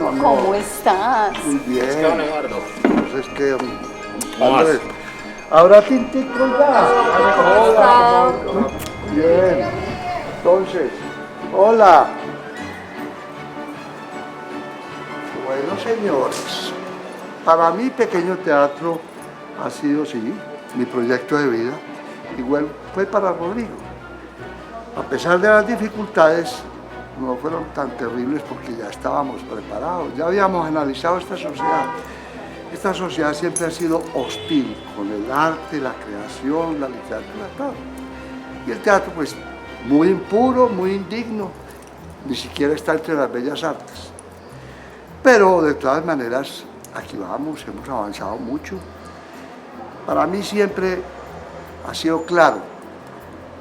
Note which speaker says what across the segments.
Speaker 1: honor.
Speaker 2: ¿Cómo estás?
Speaker 1: Muy bien.
Speaker 3: Es que don Eduardo.
Speaker 1: Pues es que...
Speaker 3: ¿Cómo
Speaker 1: Andrés,
Speaker 3: vas?
Speaker 1: ahora tintico ya. Hola. Bien. Entonces, hola. Bueno, señores, para mí Pequeño Teatro ha sido, sí, mi proyecto de vida. Igual fue para Rodrigo. A pesar de las dificultades, no fueron tan terribles porque ya estábamos preparados, ya habíamos analizado esta sociedad. Esta sociedad siempre ha sido hostil con el arte, la creación, la literatura, todo. Y el teatro, pues, muy impuro, muy indigno, ni siquiera está entre las bellas artes. Pero de todas maneras, aquí vamos, hemos avanzado mucho. Para mí siempre ha sido claro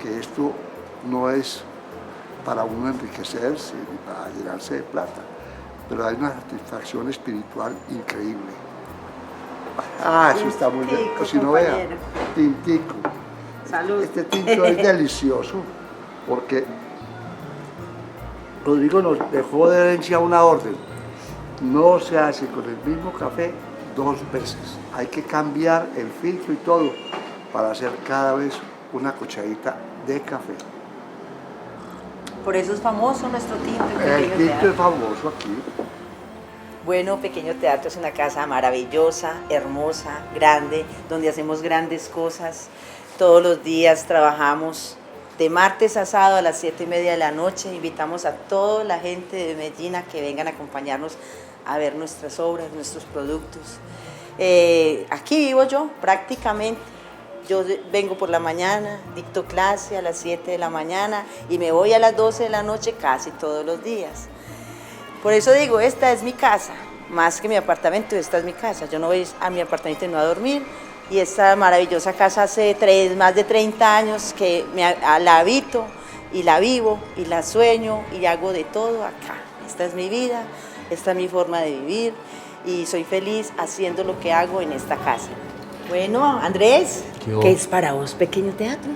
Speaker 1: que esto no es para uno enriquecerse ni para llenarse de plata, pero hay una satisfacción espiritual increíble. Ah, eso está muy bien. Pues si no vea, tintico.
Speaker 2: Salud.
Speaker 1: Este tinto es delicioso porque Rodrigo nos dejó de herencia una orden. No se hace con el mismo café dos veces. Hay que cambiar el filtro y todo para hacer cada vez una cucharadita de café.
Speaker 4: Por eso es famoso nuestro tinto.
Speaker 1: El tinto es famoso aquí.
Speaker 4: Bueno, Pequeño Teatro es una casa maravillosa, hermosa, grande, donde hacemos grandes cosas. Todos los días trabajamos de martes a sábado a las 7:30 de la noche. Invitamos a toda la gente de Medellín a que vengan a acompañarnos a ver nuestras obras, nuestros productos. Aquí vivo yo prácticamente. Yo vengo por la mañana, dicto clase a las 7 de la mañana y me voy a las 12 de la noche casi todos los días. Por eso digo, esta es mi casa, más que mi apartamento, esta es mi casa. Yo no voy a mi apartamento no a dormir y esta maravillosa casa hace más de 30 años que la habito y la vivo y la sueño y hago de todo acá. Esta es mi vida, esta es mi forma de vivir y soy feliz haciendo lo que hago en esta casa. Bueno, Andrés, ¿qué es para vos Pequeño Teatro?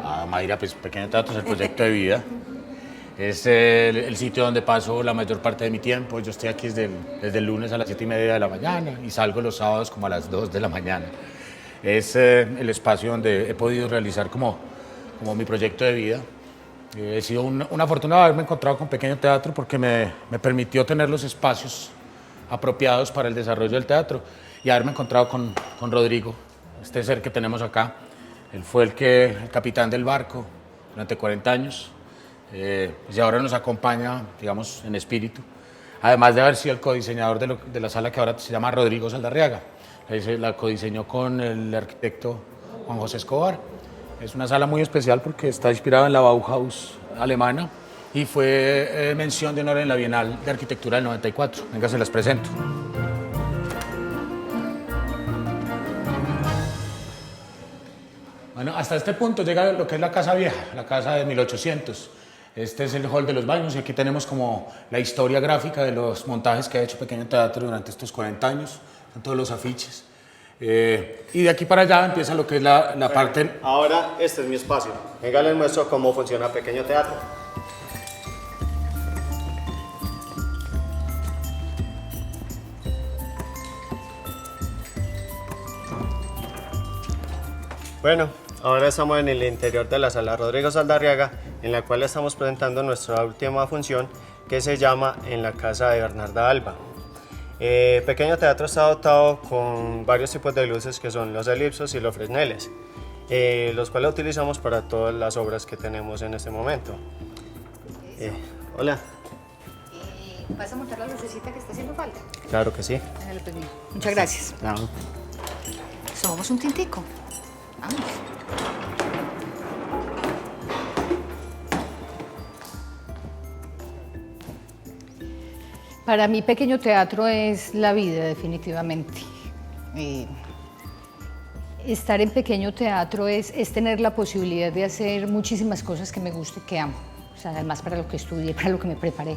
Speaker 3: Ah, Mayra, pues Pequeño Teatro es el proyecto de vida. Es el sitio donde paso la mayor parte de mi tiempo. Yo estoy aquí desde el lunes a las 7:30 de la mañana y salgo los sábados como a las 2 de la mañana. Es el espacio donde he podido realizar como mi proyecto de vida. He sido un afortunado de haberme encontrado con Pequeño Teatro porque me permitió tener los espacios apropiados para el desarrollo del teatro y haberme encontrado con Rodrigo, este ser que tenemos acá. Él fue el capitán del barco durante 40 años y ahora nos acompaña, digamos, en espíritu. Además de haber sido el codiseñador de la sala que ahora se llama Rodrigo Saldarriaga. La codiseñó con el arquitecto Juan José Escobar. Es una sala muy especial porque está inspirada en la Bauhaus alemana y fue mención de honor en la Bienal de Arquitectura del 94. Venga, se las presento. Bueno, hasta este punto llega lo que es la Casa Vieja, la casa de 1800. Este es el hall de los baños y aquí tenemos como la historia gráfica de los montajes que ha hecho Pequeño Teatro durante estos 40 años, con todos los afiches. Y de aquí para allá empieza lo que es la parte...
Speaker 5: Ahora este es mi espacio. Venga, les muestro cómo funciona Pequeño Teatro. Bueno, ahora estamos en el interior de la sala Rodrigo Saldarriaga, en la cual estamos presentando nuestra última función que se llama En la casa de Bernarda Alba. Pequeño Teatro está dotado con varios tipos de luces que son los elipsos y los fresneles, los cuales utilizamos para todas las obras que tenemos en este momento. Hola.
Speaker 2: ¿Vas a montar la lucecita que está haciendo falta?
Speaker 5: Claro que sí.
Speaker 2: Hágale, pues, mira. Muchas gracias.
Speaker 5: Claro.
Speaker 2: Somos un tintico. Vamos. Para mí, Pequeño Teatro es la vida, definitivamente. Estar en Pequeño Teatro es tener la posibilidad de hacer muchísimas cosas que me guste y que amo. O sea, además para lo que estudié, para lo que me preparé.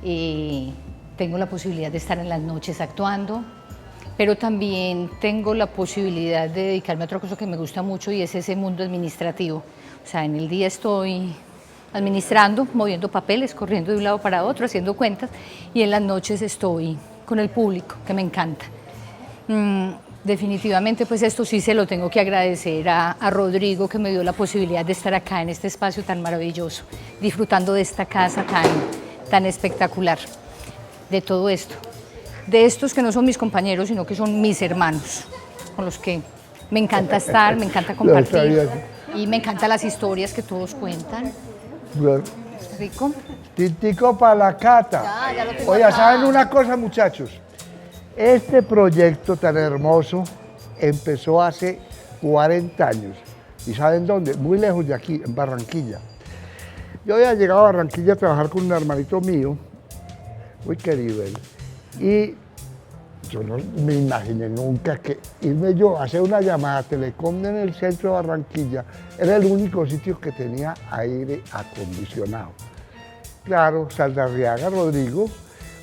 Speaker 2: Tengo la posibilidad de estar en las noches actuando, pero también tengo la posibilidad de dedicarme a otra cosa que me gusta mucho y es ese mundo administrativo. O sea, en el día estoy administrando, moviendo papeles, corriendo de un lado para otro, haciendo cuentas, y en las noches estoy con el público, que me encanta. Definitivamente, pues esto sí se lo tengo que agradecer a Rodrigo, que me dio la posibilidad de estar acá en este espacio tan maravilloso, disfrutando de esta casa tan espectacular, de todo esto. De estos que no son mis compañeros, sino que son mis hermanos, con los que me encanta estar, me encanta compartir, y me encantan las historias que todos cuentan. ¿Es rico?
Speaker 1: Tintico para la cata.
Speaker 2: Ya lo tengo
Speaker 1: Oye,
Speaker 2: acá.
Speaker 1: ¿saben una cosa, muchachos? Este proyecto tan hermoso empezó hace 40 años. ¿Y saben dónde? Muy lejos de aquí, en Barranquilla. Yo había llegado a Barranquilla a trabajar con un hermanito mío, muy querido él, y yo no me imaginé nunca que irme yo a hacer una llamada a Telecom en el centro de Barranquilla. Era el único sitio que tenía aire acondicionado. Claro, Saldarriaga, Rodrigo,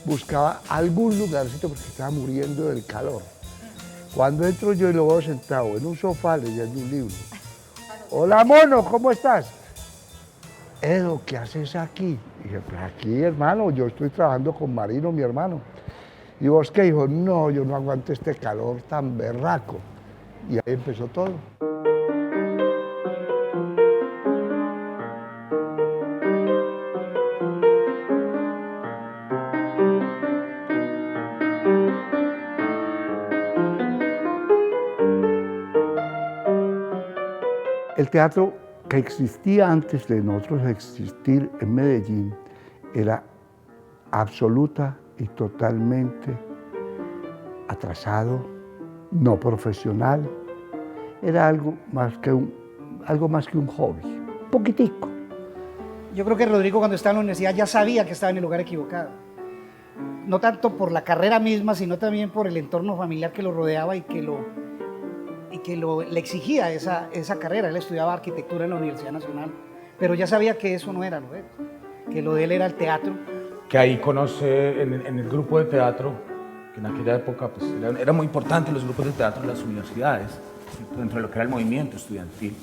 Speaker 1: buscaba algún lugarcito porque estaba muriendo del calor. Cuando entro yo y lo veo sentado en un sofá leyendo un libro. Hola, mono, ¿cómo estás? Edo, ¿qué haces aquí? Y dije, pues aquí, hermano, yo estoy trabajando con Marino, mi hermano. ¿Y vos qué? Dijo, no, yo no aguanto este calor tan berraco. Y ahí empezó todo. El teatro que existía antes de nosotros existir en Medellín era absoluta y totalmente atrasado, no profesional. Era algo más que un hobby, un poquitico.
Speaker 6: Yo creo que Rodrigo, cuando estaba en la universidad, ya sabía que estaba en el lugar equivocado. No tanto por la carrera misma, sino también por el entorno familiar que lo rodeaba y que le exigía esa carrera. Él estudiaba arquitectura en la Universidad Nacional, pero ya sabía que eso no era lo de él, que lo de él era el teatro.
Speaker 7: Que ahí conoce en el grupo de teatro, que en aquella época pues, era muy importante los grupos de teatro en las universidades, dentro de lo que era el movimiento estudiantil.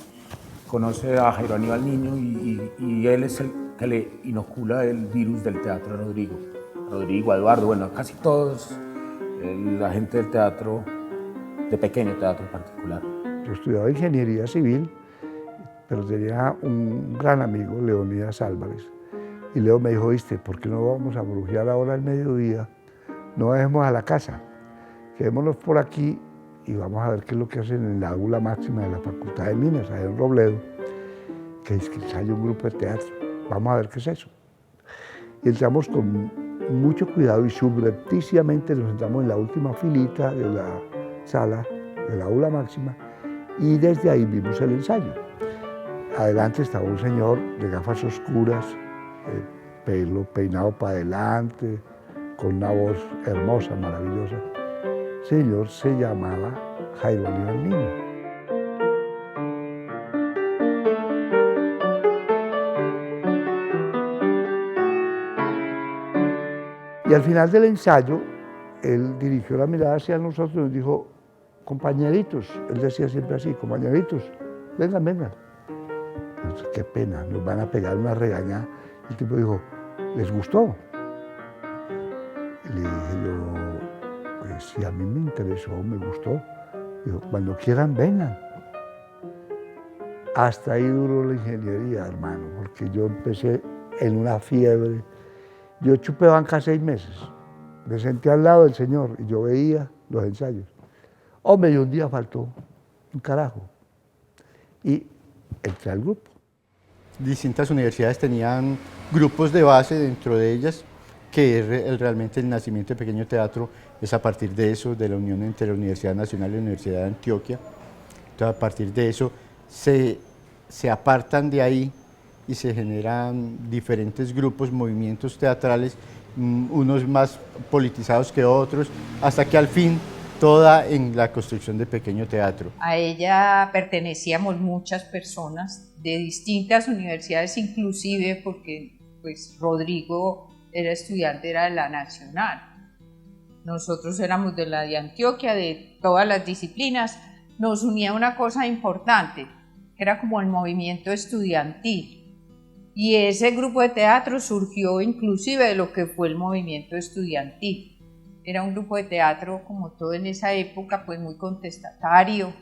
Speaker 7: Conoce a Jairo Aníbal Niño y él es el que le inocula el virus del teatro a Rodrigo. Rodrigo, a Eduardo, bueno, a casi todos, la gente del teatro, de pequeño teatro en particular.
Speaker 1: Yo estudiaba ingeniería civil, pero tenía un gran amigo, Leonidas Álvarez. Y Leo me dijo, viste, ¿por qué no vamos a brujear ahora al mediodía? No dejemos a la casa, quedémonos por aquí y vamos a ver qué es lo que hacen en la aula máxima de la Facultad de Minas, allá en Robledo, que es que hay un grupo de teatro. Vamos a ver qué es eso. Y entramos con mucho cuidado y subrepticiamente nos sentamos en la última filita de la sala, de la aula máxima, y desde ahí vimos el ensayo. Adelante estaba un señor de gafas oscuras, pelo peinado para adelante, con una voz hermosa, maravillosa. El señor se llamaba Jairo Aníbal Niño. Y al final del ensayo, él dirigió la mirada hacia nosotros y nos dijo, compañeritos, él decía siempre así, compañeritos, vengan, vengan. Entonces, qué pena, nos van a pegar una regañada. El tipo dijo, ¿les gustó? Y le dije yo, pues si a mí me interesó, me gustó. Dijo, cuando quieran, vengan. Hasta ahí duró la ingeniería, hermano, porque yo empecé en una fiebre. Yo chupé banca 6 meses. Me senté al lado del señor y yo veía los ensayos. Hombre, y un día faltó un carajo. Y entré al grupo.
Speaker 8: Distintas universidades tenían grupos de base dentro de ellas, que es realmente el nacimiento de Pequeño Teatro, es a partir de eso, de la unión entre la Universidad Nacional y la Universidad de Antioquia. Entonces, a partir de eso, se apartan de ahí y se generan diferentes grupos, movimientos teatrales, unos más politizados que otros, hasta que al fin toda en la construcción de Pequeño Teatro.
Speaker 9: A ella pertenecíamos muchas personas de distintas universidades, inclusive porque pues, Rodrigo era estudiante, era de la Nacional. Nosotros éramos de la de Antioquia, de todas las disciplinas. Nos unía una cosa importante, que era como el movimiento estudiantil. Y ese grupo de teatro surgió inclusive de lo que fue el movimiento estudiantil. Era un grupo de teatro, como todo en esa época, pues muy contestatario.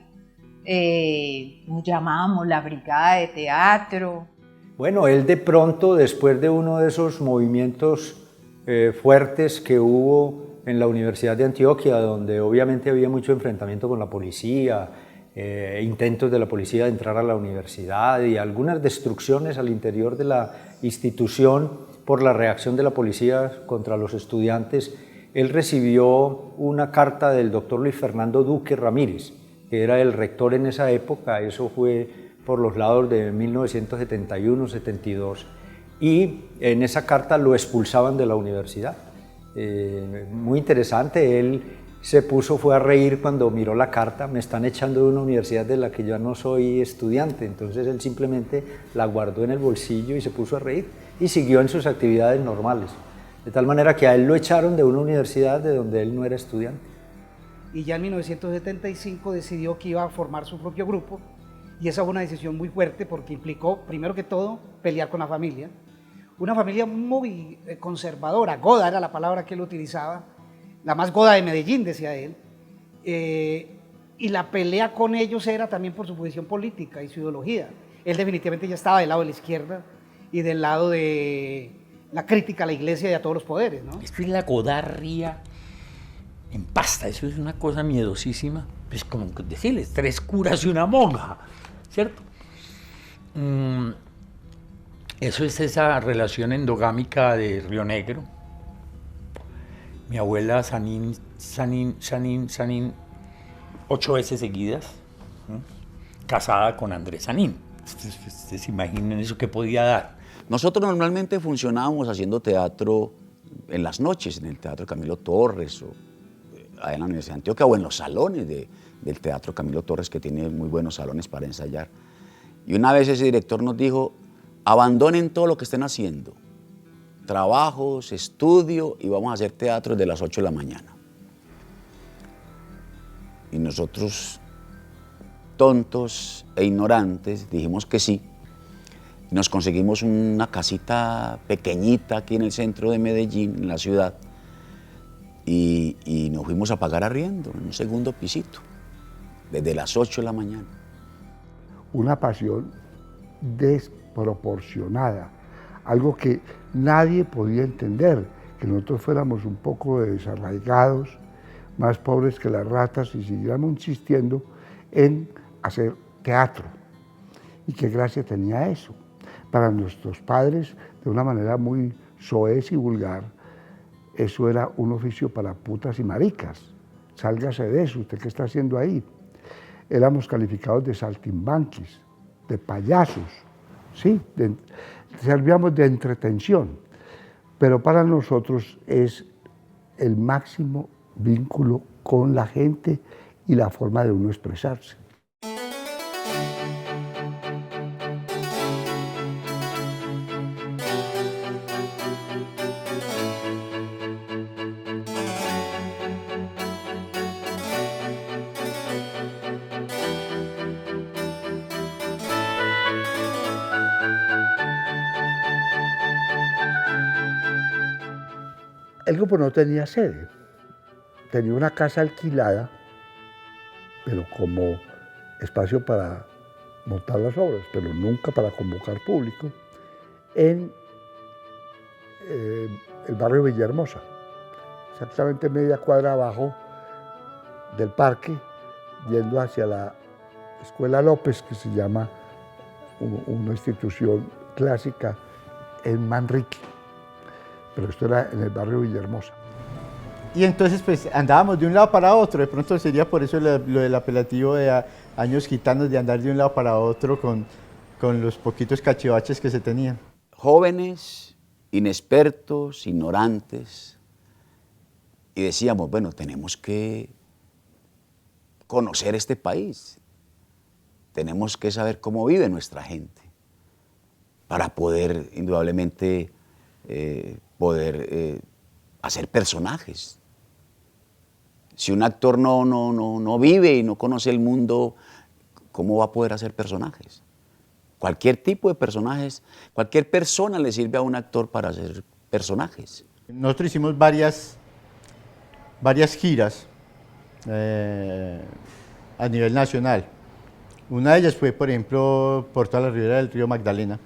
Speaker 9: Nos llamábamos la Brigada de Teatro.
Speaker 10: Bueno, él de pronto, después de uno de esos movimientos fuertes que hubo en la Universidad de Antioquia, donde obviamente había mucho enfrentamiento con la policía, intentos de la policía de entrar a la universidad y algunas destrucciones al interior de la institución por la reacción de la policía contra los estudiantes, él recibió una carta del doctor Luis Fernando Duque Ramírez, que era el rector en esa época, eso fue por los lados de 1971-72, y en esa carta lo expulsaban de la universidad. Muy interesante, él fue a reír cuando miró la carta, me están echando de una universidad de la que yo no soy estudiante, entonces él simplemente la guardó en el bolsillo y se puso a reír y siguió en sus actividades normales, de tal manera que a él lo echaron de una universidad de donde él no era estudiante.
Speaker 6: Y ya en 1975 decidió que iba a formar su propio grupo, y esa fue una decisión muy fuerte porque implicó, primero que todo, pelear con la familia. Una familia muy conservadora, goda era la palabra que él utilizaba, la más goda de Medellín, decía él, y la pelea con ellos era también por su posición política y su ideología. Él definitivamente ya estaba del lado de la izquierda y del lado de la crítica a la iglesia y a todos los poderes, ¿no?
Speaker 11: Esto es la godarria en pasta, eso es una cosa miedosísima, pues como decirles, 3 curas y una monja, ¿cierto? Eso es esa relación endogámica de Río Negro. Mi abuela Sanín, 8 veces seguidas, casada con Andrés Sanín. Ustedes se imaginan eso que podía dar.
Speaker 12: Nosotros normalmente funcionábamos haciendo teatro en las noches, en el Teatro Camilo Torres, o en la Universidad de Antioquia, o en los salones del Teatro Camilo Torres, que tiene muy buenos salones para ensayar. Y una vez ese director nos dijo, abandonen todo lo que estén haciendo, trabajos, estudio, y vamos a hacer teatro desde las 8 de la mañana. Y nosotros, tontos e ignorantes, dijimos que sí. Nos conseguimos una casita pequeñita aquí en el centro de Medellín, en la ciudad, y nos fuimos a pagar arriendo en un segundo pisito, desde las 8 de la mañana.
Speaker 1: Una pasión desproporcionada, algo que nadie podía entender, que nosotros fuéramos un poco desarraigados, más pobres que las ratas, y siguiéramos insistiendo en hacer teatro. Y qué gracia tenía eso. Para nuestros padres, de una manera muy soez y vulgar, eso era un oficio para putas y maricas. Sálgase de eso, ¿usted qué está haciendo ahí? Éramos calificados de saltimbanquis, de payasos, sí, servíamos de entretención, pero para nosotros es el máximo vínculo con la gente y la forma de uno expresarse. El grupo no tenía sede, tenía una casa alquilada, pero como espacio para montar las obras, pero nunca para convocar público, en el barrio Villahermosa, exactamente media cuadra abajo del parque, yendo hacia la Escuela López, que se llama una institución clásica en Manrique. Pero esto era en el barrio Villahermosa.
Speaker 8: Y entonces pues andábamos de un lado para otro, de pronto sería por eso lo del apelativo de años gitanos, de andar de un lado para otro con los poquitos cachivaches que se tenían.
Speaker 12: Jóvenes, inexpertos, ignorantes, y decíamos, bueno, tenemos que conocer este país, tenemos que saber cómo vive nuestra gente, para poder indudablemente hacer personajes. Si un actor no vive y no conoce el mundo, ¿cómo va a poder hacer personajes? cualquier tipo de personajes, cualquier persona le sirve a un actor para hacer personajes.
Speaker 8: Nosotros hicimos varias giras a nivel nacional. Una de ellas fue, por ejemplo, por toda la ribera del río Magdalena,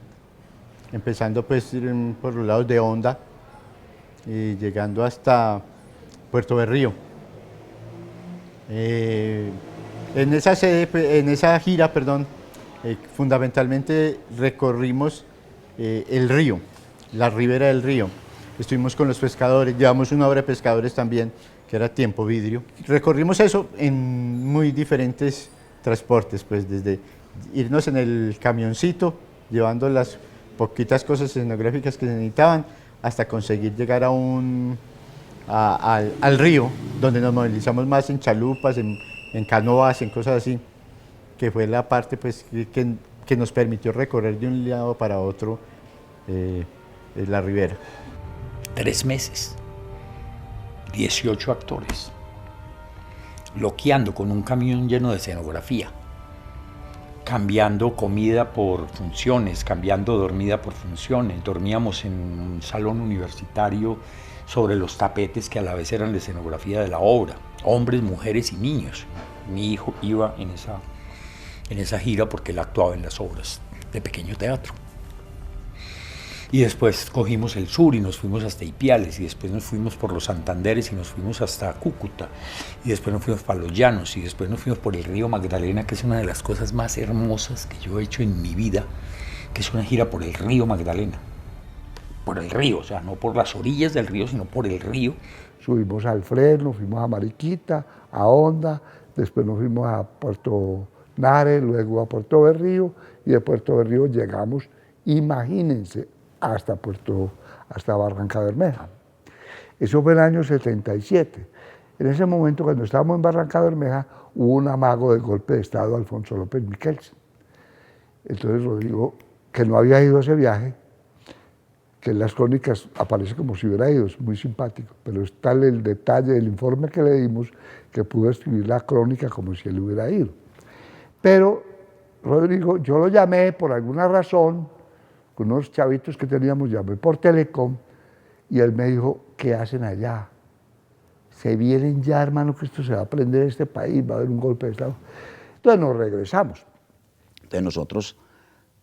Speaker 8: empezando pues por los lados de Honda y llegando hasta Puerto Berrío. En esa gira, fundamentalmente recorrimos el río, la ribera del río. Estuvimos con los pescadores, llevamos una obra de pescadores también, que era Tiempo Vidrio. Recorrimos eso en muy diferentes transportes, pues desde irnos en el camioncito, llevando las poquitas cosas escenográficas que se necesitaban, hasta conseguir llegar al río, donde nos movilizamos más en chalupas, en canoas, en cosas así, que fue la parte pues, que nos permitió recorrer de un lado para otro la ribera.
Speaker 11: 3 meses, 18 actores, loqueando con un camión lleno de escenografía, cambiando comida por funciones, cambiando dormida por funciones. Dormíamos en un salón universitario sobre los tapetes que a la vez eran la escenografía de la obra, hombres, mujeres y niños. Mi hijo iba en esa gira porque él actuaba en las obras de pequeño teatro. Y después cogimos el sur y nos fuimos hasta Ipiales, y después nos fuimos por los Santanderes y nos fuimos hasta Cúcuta, y después nos fuimos para los Llanos, y después nos fuimos por el río Magdalena, que es una de las cosas más hermosas que yo he hecho en mi vida, que es una gira por el río Magdalena. Por el río, o sea, no por las orillas del río, sino por el río.
Speaker 13: Subimos al Fresno, fuimos a Mariquita, a Honda, después nos fuimos a Puerto Nare, luego a Puerto Berrío, y de Puerto Berrío llegamos, imagínense, hasta Barranca Bermeja. Eso fue el año 77. En ese momento, cuando estábamos en Barranca Bermeja, hubo un amago del golpe de Estado a Alfonso López Miquelsen. Entonces Rodrigo, que no había ido a ese viaje, que en las crónicas aparece como si hubiera ido, es muy simpático, pero es tal el detalle del informe que le dimos que pudo escribir la crónica como si él hubiera ido. Pero Rodrigo, yo lo llamé por alguna razón, con unos chavitos que teníamos, llamé por Telecom, y él me dijo, ¿qué hacen allá? Se vienen ya, hermano, que esto se va a prender este país, va a haber un golpe de Estado. Entonces nos regresamos.
Speaker 12: Entonces nosotros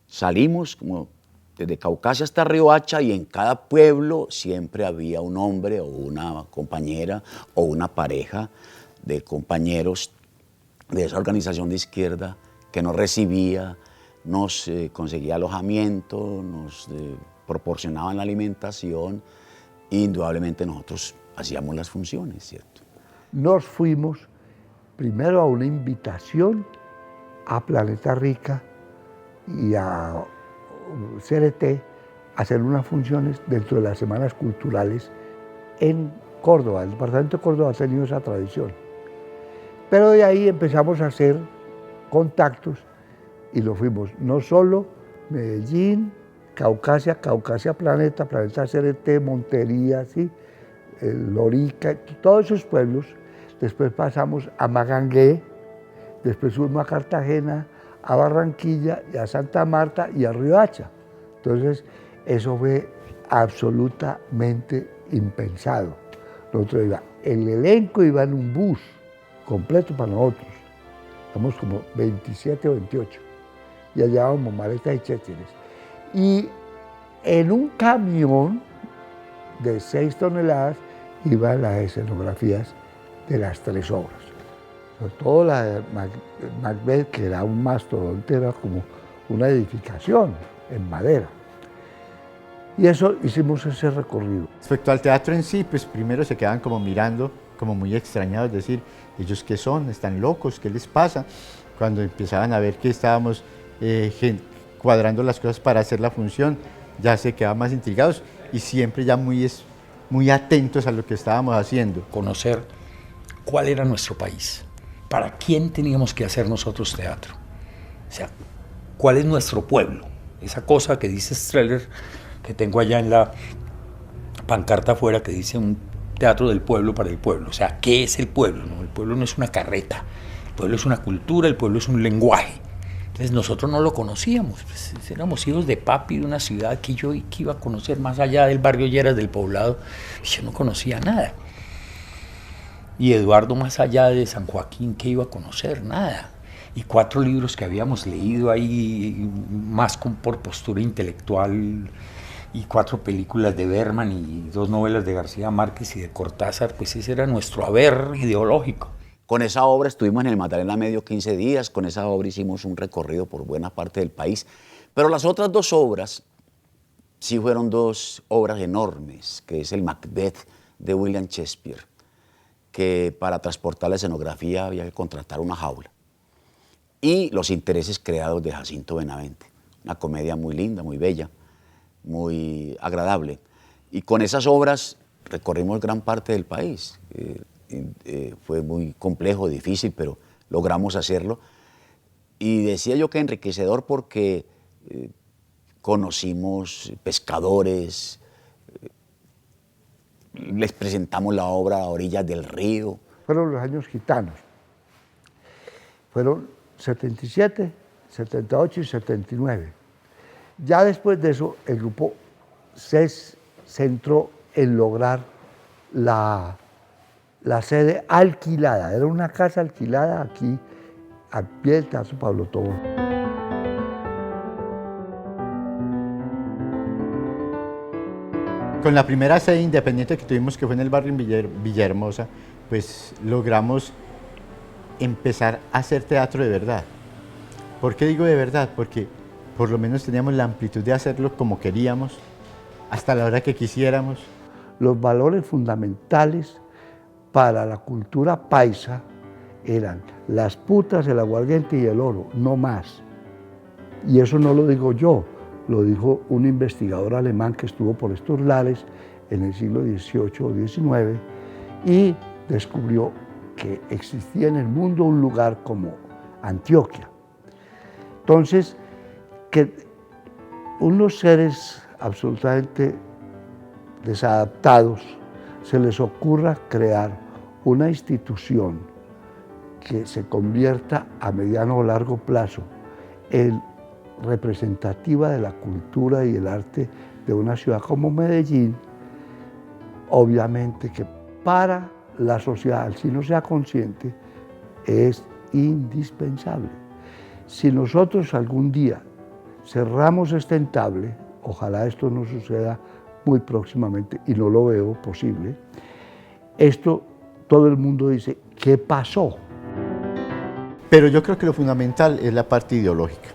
Speaker 12: salimos como desde Caucasia hasta Riohacha, y en cada pueblo siempre había un hombre o una compañera o una pareja de compañeros de esa organización de izquierda que nos recibía, nos conseguía alojamiento, nos proporcionaban la alimentación, e indudablemente nosotros hacíamos las funciones, ¿cierto?
Speaker 13: Nos fuimos primero a una invitación a Planeta Rica y a CRT a hacer unas funciones dentro de las semanas culturales en Córdoba. El departamento de Córdoba ha tenido esa tradición. Pero de ahí empezamos a hacer contactos y lo fuimos no solo Medellín, Caucasia, Planeta CRT, Montería, ¿sí? Lorica, todos esos pueblos. Después pasamos a Magangué, después fuimos a Cartagena, a Barranquilla, y a Santa Marta y a Riohacha. Entonces, eso fue absolutamente impensado. El elenco iba en un bus completo para nosotros. Éramos como 27 o 28. Y allá vamos maletas y chécheres. Y en un camión de 6 toneladas iban las escenografías de las 3 obras. Sobre todo la de Macbeth, que era un mastodonte, era como una edificación en madera. Y eso hicimos ese recorrido.
Speaker 8: Respecto al teatro en sí, pues primero se quedaban como mirando, como muy extrañados, es decir, ¿ellos qué son? ¿Están locos? ¿Qué les pasa? Cuando empezaban a ver que estábamos cuadrando las cosas para hacer la función, ya se quedaban más intrigados y siempre ya muy atentos a lo que estábamos haciendo.
Speaker 11: Conocer cuál era nuestro país, para quién teníamos que hacer nosotros teatro, o sea, cuál es nuestro pueblo, esa cosa que dice Streller, que tengo allá en la pancarta afuera, que dice un teatro del pueblo para el pueblo, o sea, ¿qué es el pueblo? No, el pueblo no es una carreta, el pueblo es una cultura, el pueblo es un lenguaje, Entonces nosotros no lo conocíamos, pues, éramos hijos de papi de una ciudad que yo que iba a conocer más allá del barrio Lleras del Poblado, yo no conocía nada. Y Eduardo más allá de San Joaquín, que iba a conocer nada. Y 4 libros que habíamos leído ahí, más por postura intelectual, y 4 películas de Berman y 2 novelas de García Márquez y de Cortázar, pues ese era nuestro haber ideológico.
Speaker 12: Con esa obra estuvimos en el Magdalena Medio 15 días, con esa obra hicimos un recorrido por buena parte del país, pero las otras 2 obras sí fueron 2 obras enormes, que es el Macbeth de William Shakespeare, que para transportar la escenografía había que contratar una jaula, y Los intereses creados de Jacinto Benavente, una comedia muy linda, muy bella, muy agradable. Y con esas obras recorrimos gran parte del país. Fue muy complejo, difícil, pero logramos hacerlo. Y decía yo que enriquecedor porque conocimos pescadores, les presentamos la obra a orillas del río.
Speaker 13: Fueron los años gitanos. Fueron 77, 78 y 79. Ya después de eso, el grupo se centró en lograr la sede alquilada. Era una casa alquilada aquí, al pie del Teatro Pablo Tobón.
Speaker 8: Con la primera sede independiente que tuvimos, que fue en el barrio Villahermosa, pues logramos empezar a hacer teatro de verdad. ¿Por qué digo de verdad? Porque por lo menos teníamos la amplitud de hacerlo como queríamos, hasta la hora que quisiéramos.
Speaker 13: Los valores fundamentales para la cultura paisa eran las putas, el aguardiente y el oro, no más. Y eso no lo digo yo, lo dijo un investigador alemán que estuvo por estos lares en el siglo XVIII o XIX y descubrió que existía en el mundo un lugar como Antioquia. Entonces, que unos seres absolutamente desadaptados se les ocurra crear una institución que se convierta a mediano o largo plazo en representativa de la cultura y el arte de una ciudad como Medellín, obviamente que para la sociedad, si no sea consciente, es indispensable. Si nosotros algún día cerramos este entable, ojalá esto no suceda muy próximamente, y no lo veo posible, esto todo el mundo dice, ¿qué pasó?
Speaker 8: Pero yo creo que lo fundamental es la parte ideológica,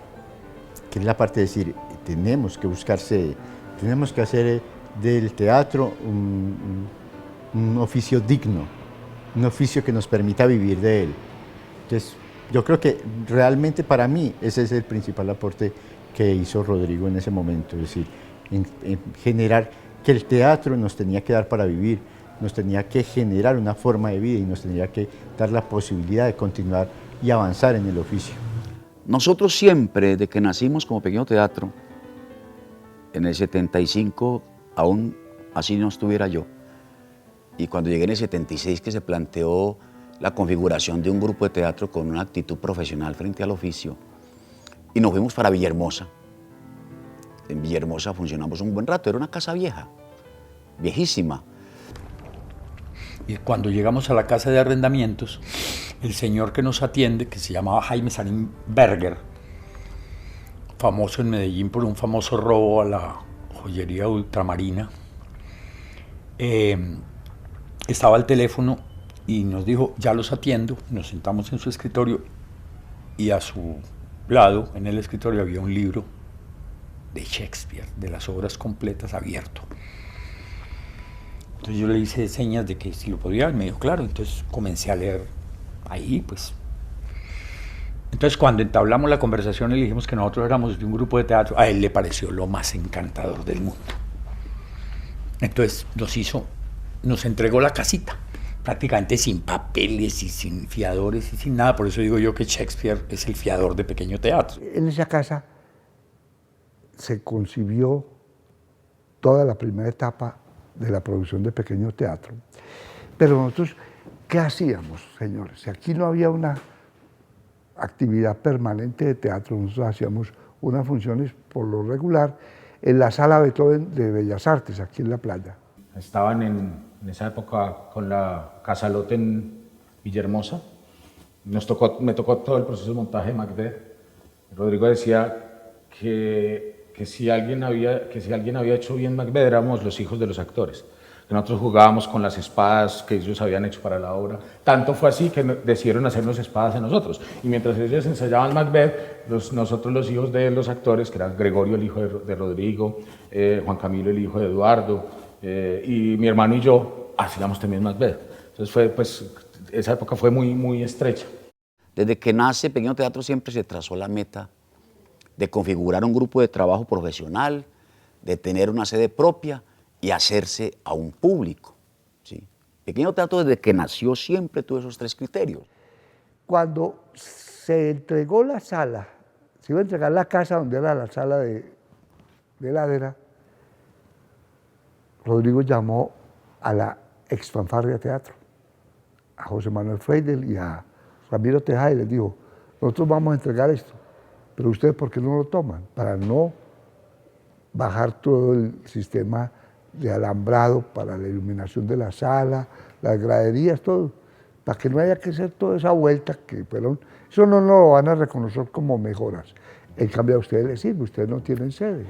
Speaker 8: que es la parte de decir, tenemos que buscarse, tenemos que hacer del teatro un oficio digno, un oficio que nos permita vivir de él. Entonces, yo creo que realmente para mí ese es el principal aporte que hizo Rodrigo en ese momento, es decir, en generar que el teatro nos tenía que dar para vivir, nos tenía que generar una forma de vida y nos tenía que dar la posibilidad de continuar y avanzar en el oficio.
Speaker 12: Nosotros siempre, desde que nacimos como Pequeño Teatro, en el 75, aún así no estuviera yo, y cuando llegué en el 76 que se planteó la configuración de un grupo de teatro con una actitud profesional frente al oficio, y nos fuimos para Villahermosa. En Villahermosa funcionamos un buen rato, era una casa vieja, viejísima.
Speaker 11: Y cuando llegamos a la casa de arrendamientos, el señor que nos atiende, que se llamaba Jaime Sanín Berger, famoso en Medellín por un famoso robo a la joyería ultramarina, estaba al teléfono y nos dijo, ya los atiendo. Nos sentamos en su escritorio y a su lado, en el escritorio, había un libro de Shakespeare, de las obras completas, abierto. Entonces yo le hice señas de que si lo podía, y me dijo, claro. Entonces comencé a leer ahí, pues. Entonces cuando entablamos la conversación y le dijimos que nosotros éramos de un grupo de teatro, a él le pareció lo más encantador del mundo. Entonces nos entregó la casita, prácticamente sin papeles y sin fiadores y sin nada. Por eso digo yo que Shakespeare es el fiador de Pequeño Teatro.
Speaker 13: En esa casa se concibió toda la primera etapa de la producción de Pequeño Teatro. Pero nosotros, ¿qué hacíamos, señores? Si aquí no había una actividad permanente de teatro. Nosotros hacíamos unas funciones por lo regular en la Sala Beethoven de Bellas Artes, aquí en la playa.
Speaker 7: Estaban en esa época con la Casa Lotte en Villahermosa. Me tocó todo el proceso de montaje de Macbeth. Rodrigo decía que si alguien había hecho bien Macbeth éramos los hijos de los actores. Que nosotros jugábamos con las espadas que ellos habían hecho para la obra. Tanto fue así que decidieron hacernos espadas a nosotros. Y mientras ellos ensayaban Macbeth, nosotros los hijos de los actores, que eran Gregorio, el hijo de Rodrigo, Juan Camilo, el hijo de Eduardo, y mi hermano y yo, hacíamos también Macbeth. Entonces esa época fue muy, muy estrecha.
Speaker 12: Desde que nace Pequeño Teatro siempre se trazó la meta de configurar un grupo de trabajo profesional, de tener una sede propia y hacerse a un público. ¿Sí? Pequeño Teatro desde que nació siempre tuvo esos 3 criterios.
Speaker 13: Cuando se entregó la sala, se iba a entregar la casa donde era la sala de Ladera, Rodrigo llamó a la ex Fanfarria Teatro, a José Manuel Freidel y a Ramiro Tejada, y les dijo: nosotros vamos a entregar esto, pero ustedes ¿por qué no lo toman? Para no bajar todo el sistema de alambrado para la iluminación de la sala, las graderías, todo, para que no haya que hacer toda esa vuelta que fueron, eso no lo van a reconocer como mejoras. En cambio a ustedes les sirve, ustedes no tienen sede.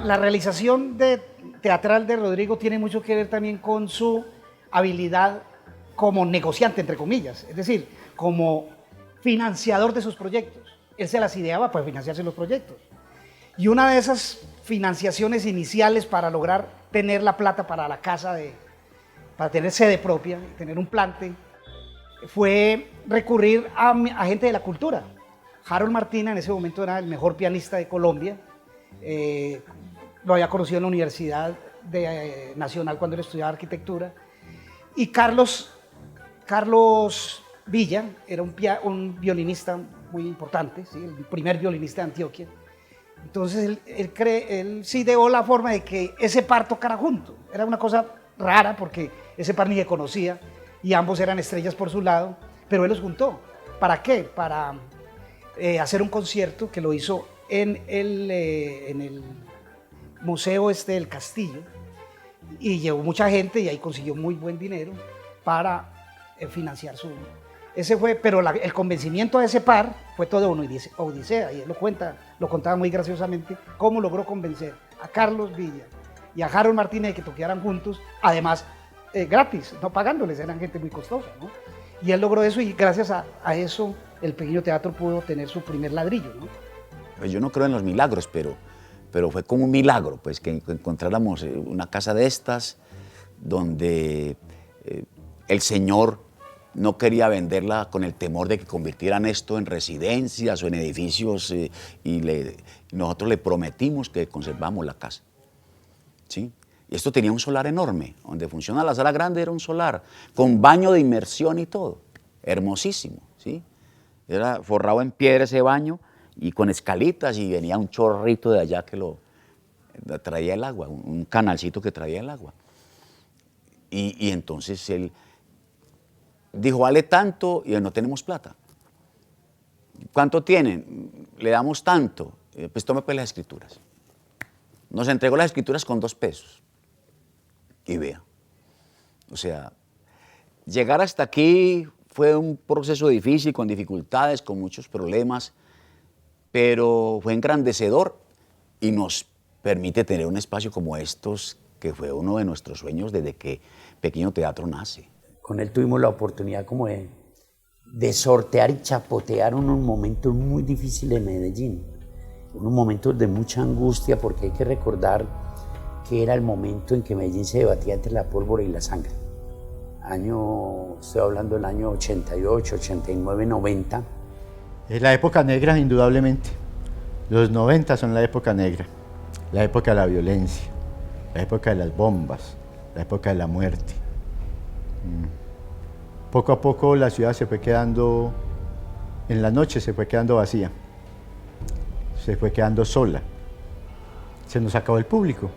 Speaker 6: La realización teatral de Rodrigo tiene mucho que ver también con su habilidad como negociante, entre comillas, es decir, como financiador de sus proyectos. Él se las ideaba para financiarse los proyectos. Y una de esas financiaciones iniciales para lograr tener la plata para la casa, para tener sede propia, tener un plante, fue recurrir a gente de la cultura. Harold Martina en ese momento era el mejor pianista de Colombia, lo había conocido en la Universidad Nacional cuando él estudiaba arquitectura, y Carlos Villa era un violinista muy importante, ¿sí? El primer violinista de Antioquia. Entonces él sí ideó la forma de que ese par tocara junto. Era una cosa rara porque ese par ni se conocía y ambos eran estrellas por su lado, pero él los juntó. ¿Para qué? Para hacer un concierto que lo hizo en el Museo del Castillo, y llevó mucha gente y ahí consiguió muy buen dinero para financiar pero el convencimiento de ese par fue todo una odisea, y él lo contaba muy graciosamente, cómo logró convencer a Carlos Villa y a Harold Martínez de que tocaran juntos, además gratis, no pagándoles, eran gente muy costosa, ¿no? Y él logró eso, y gracias a eso el Pequeño Teatro pudo tener su primer ladrillo, ¿no?
Speaker 12: Pues yo no creo en los milagros, pero fue como un milagro, pues, que encontráramos una casa de estas donde el señor no quería venderla con el temor de que convirtieran esto en residencias o en edificios, y nosotros le prometimos que conservamos la casa, ¿sí? Y esto tenía un solar enorme, donde funciona la sala grande, era un solar, con baño de inmersión y todo, hermosísimo, ¿sí? Era forrado en piedra ese baño, y con escalitas, y venía un chorrito de allá que lo traía el agua, un canalcito que traía el agua. Y entonces él dijo: vale tanto, y no tenemos plata. ¿Cuánto tienen? Le damos tanto. Pues tome pues las escrituras. Nos entregó las escrituras con 2 pesos. Y vea, o sea, llegar hasta aquí fue un proceso difícil, con dificultades, con muchos problemas, pero fue engrandecedor y nos permite tener un espacio como estos, que fue uno de nuestros sueños desde que Pequeño Teatro nace.
Speaker 11: Con él tuvimos la oportunidad como de sortear y chapotear unos momentos muy difíciles en Medellín, unos momentos de mucha angustia, porque hay que recordar que era el momento en que Medellín se debatía entre la pólvora y la sangre. Estoy hablando del año 88, 89, 90.
Speaker 8: Es la época negra, indudablemente. Los 90 son la época negra, la época de la violencia, la época de las bombas, la época de la muerte. Poco a poco la ciudad se fue quedando, en la noche se fue quedando vacía, se fue quedando sola, se nos acabó el público.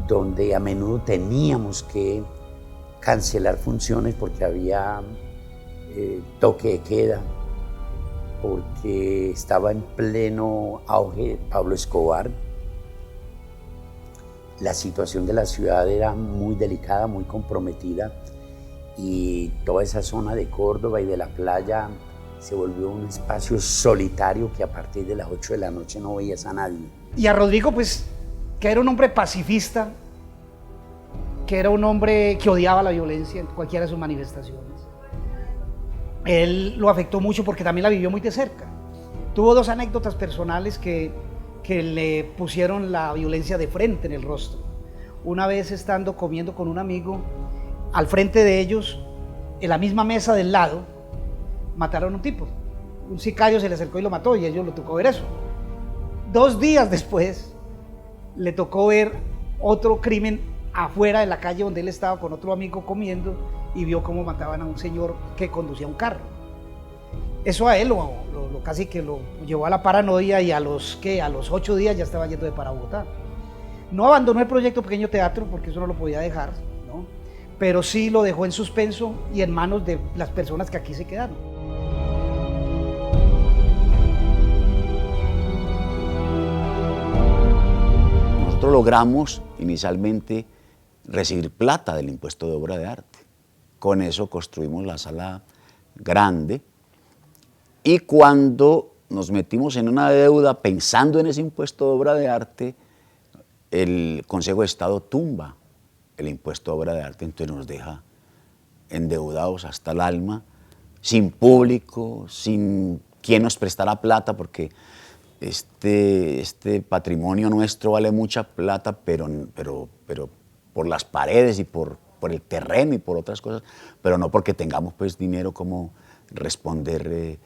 Speaker 11: Donde a menudo teníamos que cancelar funciones porque había toque de queda, porque estaba en pleno auge Pablo Escobar. La situación de la ciudad era muy delicada, muy comprometida, y toda esa zona de Córdoba y de la playa se volvió un espacio solitario que a partir de las 8 de la noche no veías a nadie.
Speaker 6: Y a Rodrigo, pues, que era un hombre pacifista, que era un hombre que odiaba la violencia en cualquiera de sus manifestaciones. Él lo afectó mucho porque también la vivió muy de cerca. Tuvo dos anécdotas personales que le pusieron la violencia de frente en el rostro. Una vez estando comiendo con un amigo, al frente de ellos, en la misma mesa del lado, mataron a un tipo. Un sicario se le acercó y lo mató y a ellos le tocó ver eso. 2 días después, le tocó ver otro crimen afuera de la calle donde él estaba con otro amigo comiendo y vio cómo mataban a un señor que conducía un carro. Eso a él casi que lo llevó a la paranoia y a los 8 días ya estaba yendo para Bogotá. No abandonó el proyecto Pequeño Teatro porque eso no lo podía dejar, ¿no? Pero sí lo dejó en suspenso y en manos de las personas que aquí se quedaron.
Speaker 12: Nosotros logramos inicialmente recibir plata del impuesto de obra de arte. Con eso construimos la sala grande y cuando nos metimos en una deuda pensando en ese impuesto de obra de arte, el Consejo de Estado tumba el impuesto de obra de arte, entonces nos deja endeudados hasta el alma, sin público, sin quien nos prestara plata, porque este patrimonio nuestro vale mucha plata, pero por las paredes y por el terreno y por otras cosas, pero no porque tengamos pues dinero como responder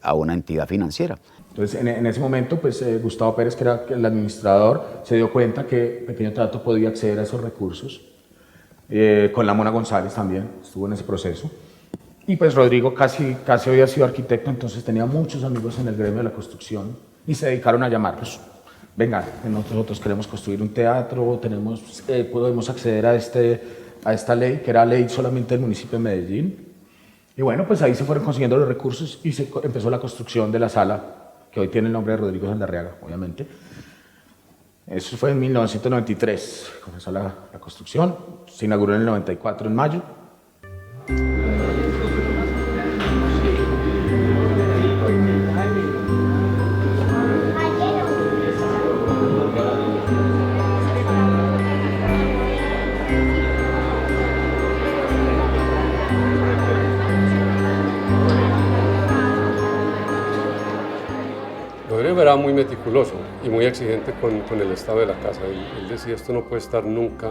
Speaker 12: a una entidad financiera.
Speaker 7: Entonces, en ese momento, pues Gustavo Pérez, que era el administrador, se dio cuenta que Pequeño Teatro podía acceder a esos recursos. Con la Mona González también estuvo en ese proceso. Y pues Rodrigo casi había sido arquitecto, entonces tenía muchos amigos en el gremio de la construcción y se dedicaron a llamarlos. Venga, nosotros queremos construir un teatro, podemos acceder a esta ley, que era ley solamente del municipio de Medellín. Y bueno, pues ahí se fueron consiguiendo los recursos y se empezó la construcción de la sala, que hoy tiene el nombre de Rodrigo Saldarriaga, obviamente. Eso fue en 1993, comenzó la construcción, se inauguró en el 94, en mayo.
Speaker 14: Rodrigo era muy meticuloso y muy exigente con el estado de la casa. Él decía, esto no puede estar nunca.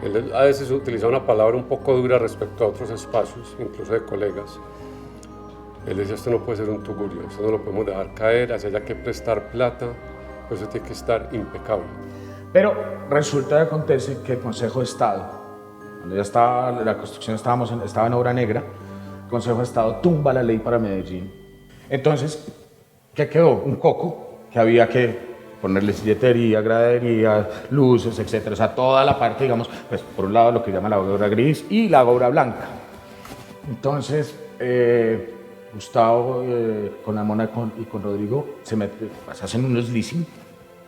Speaker 14: Él a veces utilizaba una palabra un poco dura respecto a otros espacios, incluso de colegas. Él decía, esto no puede ser un tugurio, esto no lo podemos dejar caer, así haya que prestar plata, pues eso tiene que estar impecable.
Speaker 7: Pero resulta y acontece que el Consejo de Estado, cuando ya estaba la construcción estaba en obra negra, el Consejo de Estado tumba la ley para Medellín. Entonces, ¿qué quedó? Un coco que había que ponerle silletería, gradería, luces, etc. O sea, toda la parte, digamos, pues por un lado lo que llama la obra gris y la obra blanca. Entonces, Gustavo con la Mona y con Rodrigo se hacen unos leasing